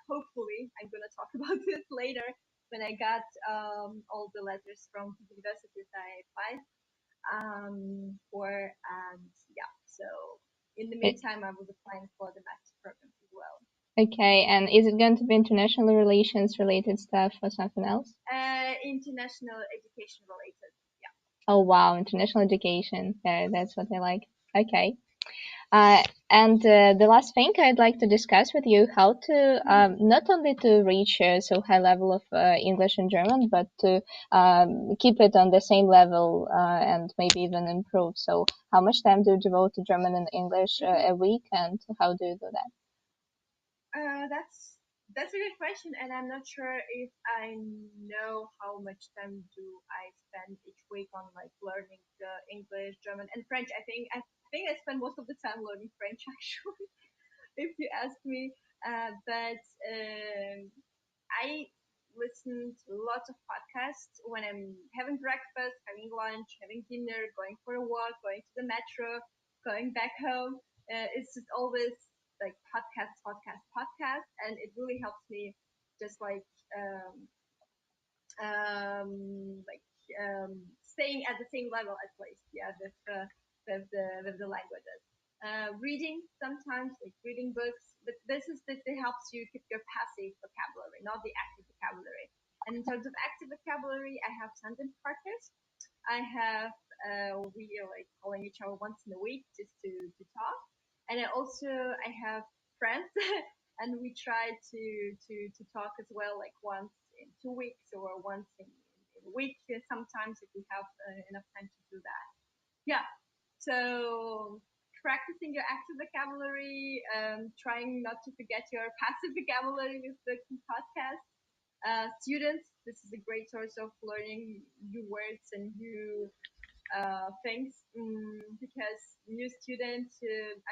Hopefully, I'm gonna talk about this later when I got all the letters from the universities I applied for, and yeah. So, in the It, meantime, I was applying for the master program as well. okay, and is it going to be international relations related stuff or something else? International education related. Yeah. Oh wow, international education. Yeah, that's what I like. Okay. And the last thing I'd like to discuss with you how to not only to reach so high level of English and German, but to keep it on the same level and maybe even improve. So, how much time do you devote to German and English Mm-hmm. a week, and how do you do that? That's a good question, and I'm not sure if I know how much time do I spend each week on like learning the English, German, and French. I think I spend most of the time learning French actually, if you ask me. But I listen to lots of podcasts when I'm having breakfast, having lunch, having dinner, going for a walk, going to the metro, going back home. It's just always like podcast, podcast, podcast, and it really helps me just um, like staying at the same level at least, yeah, with the languages. Reading sometimes, like reading books, but this helps you keep your passive vocabulary, not the active vocabulary. And in terms of active vocabulary, I have sentence partners. I have we are like calling each other once in a week just to talk, and I have friends, and we try to talk as well, like once in 2 weeks or once in a week. Sometimes if we have enough time to do that. Yeah. So practicing your active vocabulary, trying not to forget your passive vocabulary with books and podcasts. Students, this is a great source of learning new words and new things, because new students,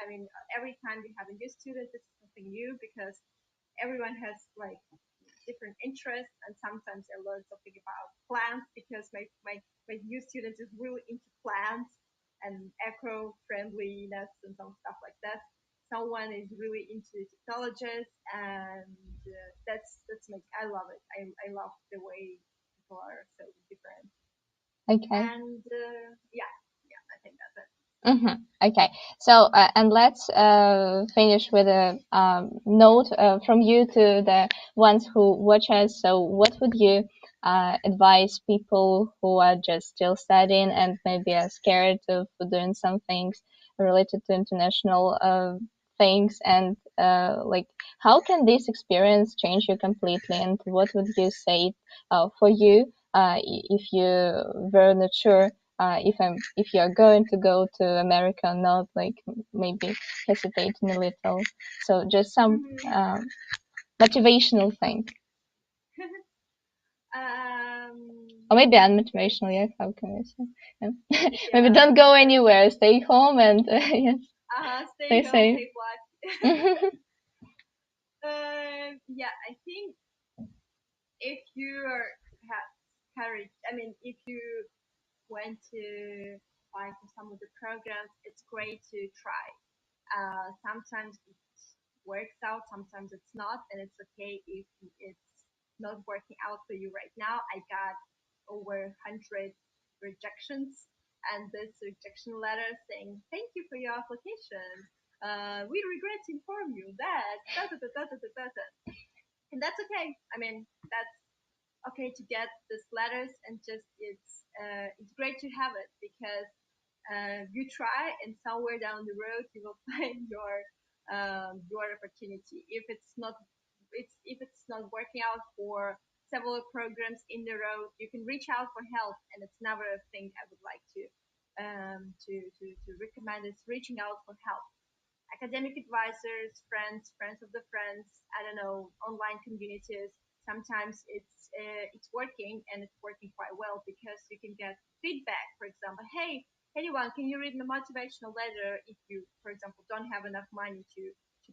I mean, every time you have a new student, this is something new because everyone has like different interests, and sometimes I learn something about plants because my new student is really into plants. and eco-friendliness and some stuff like that. Someone is really into technologies, and that's make I love it. I love the way people are so different, Okay. and yeah, yeah, I think that's it. Okay. So, and let's finish with a note from you to the ones who watch us. So, what would you advise people who are just still studying and maybe are scared of doing some things related to international things? And like, how can this experience change you completely? And what would you say for you if you were not sure if you are going to go to America or not, like maybe hesitating a little. So just some Mm-hmm. motivational thing, or um, maybe unmotivational. Yes, how can I say? Yeah. Maybe yeah, don't go anywhere. Stay home and yes, stay stay home, safe. save life. Yeah, I think if you are have courage, I mean, if you went to apply for some of the programs, it's great to try. Sometimes it works out, sometimes it's not, and it's okay if it's not working out for you right now. I got over 100 rejections, and this rejection letter saying, "Thank you for your application. We regret to inform you that da da da da da da da," and that's okay. I mean, that's okay to get these letters, and just it's great to have it because you try, and somewhere down the road you will find your opportunity. If it's not working out for several programs in the road, you can reach out for help, and it's never a thing I would like to recommend is reaching out for help. Academic advisors, friends of the friends, I don't know, online communities. Sometimes it's working, and it's working quite well because you can get feedback. For example, hey, anyone, can you read my motivational letter if you, for example, don't have enough money to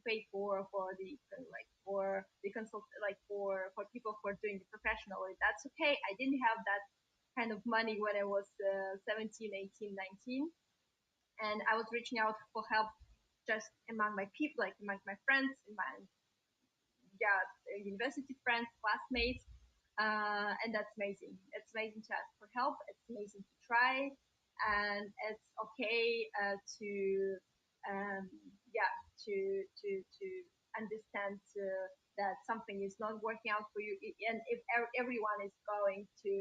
pay for the like for the consult like for people who are doing it professionally. That's okay. I didn't have that kind of money when I was 17, 18, 19, and I was reaching out for help just among my people, like among my friends, in my yeah, university friends, classmates, and that's amazing. It's amazing to ask for help. It's amazing to try, and it's okay to um, yeah to understand that something is not working out for you. And if everyone is going to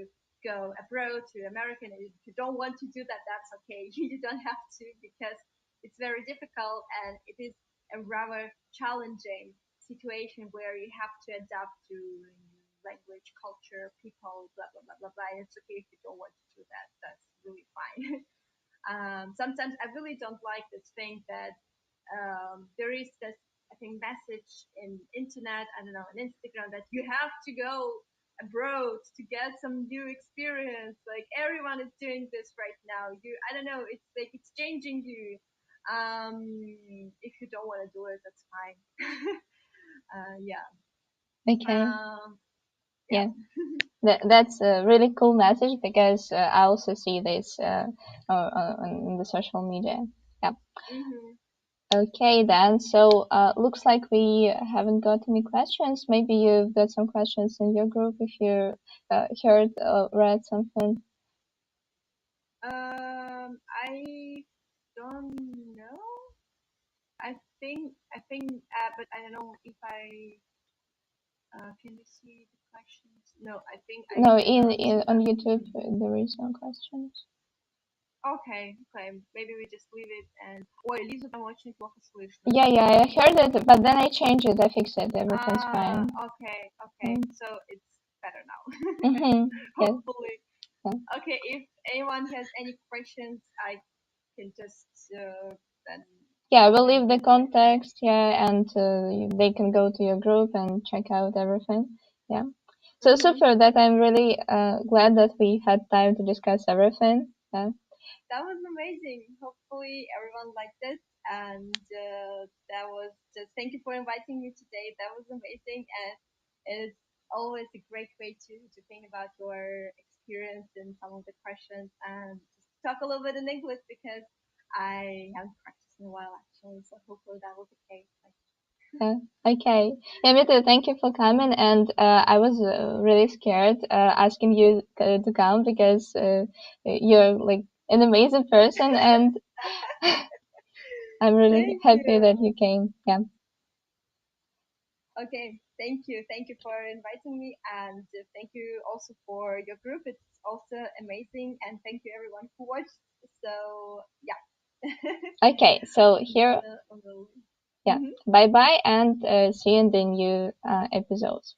go abroad to America, and if you don't want to do that, that's okay. You don't have to because it's very difficult, and it is a rather challenging situation where you have to adapt to language, culture, people, blah blah blah blah blah. And it's okay if you don't want to do that. That's really fine. Sometimes I really don't like this thing that there is this, I think, message in internet, I don't know, on Instagram, that you have to go abroad to get some new experience. Like everyone is doing this right now. I don't know. It's like it's changing you. If you don't want to do it, that's fine. Yeah. Okay. Yeah. Yeah. That's a really cool message because I also see this on the social media. Yeah. Hmm. Okay then. So looks like we haven't got any questions. Maybe you've got some questions in your group if you heard or read something. I don't know. But I don't know if I can you see the questions? No, I think I No, cannot in see on them. YouTube there is no questions. Okay, okay. Maybe we just leave it and. Ой, Лизу там очень плохо слышно. Yeah, I heard it, but then I changed it. I fixed it. Everything's fine. Okay, okay. Mm. So it's better now. Yes. Hopefully. Yeah. Okay, if anyone has any questions, I can just then Yeah, we'll explain leave the them later. context. Yeah, and they can go to your group and check out everything. Yeah. So Mm-hmm. super that I'm really glad that we had time to discuss everything. Yeah. That was amazing. Hopefully everyone liked it, and that was just thank you for inviting me today. That was amazing, and it's always a great way to think about your experience and some of the questions, and just talk a little bit in English because I haven't practiced in a while actually. So hopefully that will be the case. Yeah. Okay. Yeah, me too. Thank you for coming. And I was really scared asking you to come because you're like an amazing person, and I'm really Thank happy you. that you came. Yeah. Okay, thank you. Thank you for inviting me, and thank you also for your group. It's also amazing, and thank you everyone who watched. So yeah. Okay. So here, On the yeah. Mhm. Bye bye, and see you in the new episodes.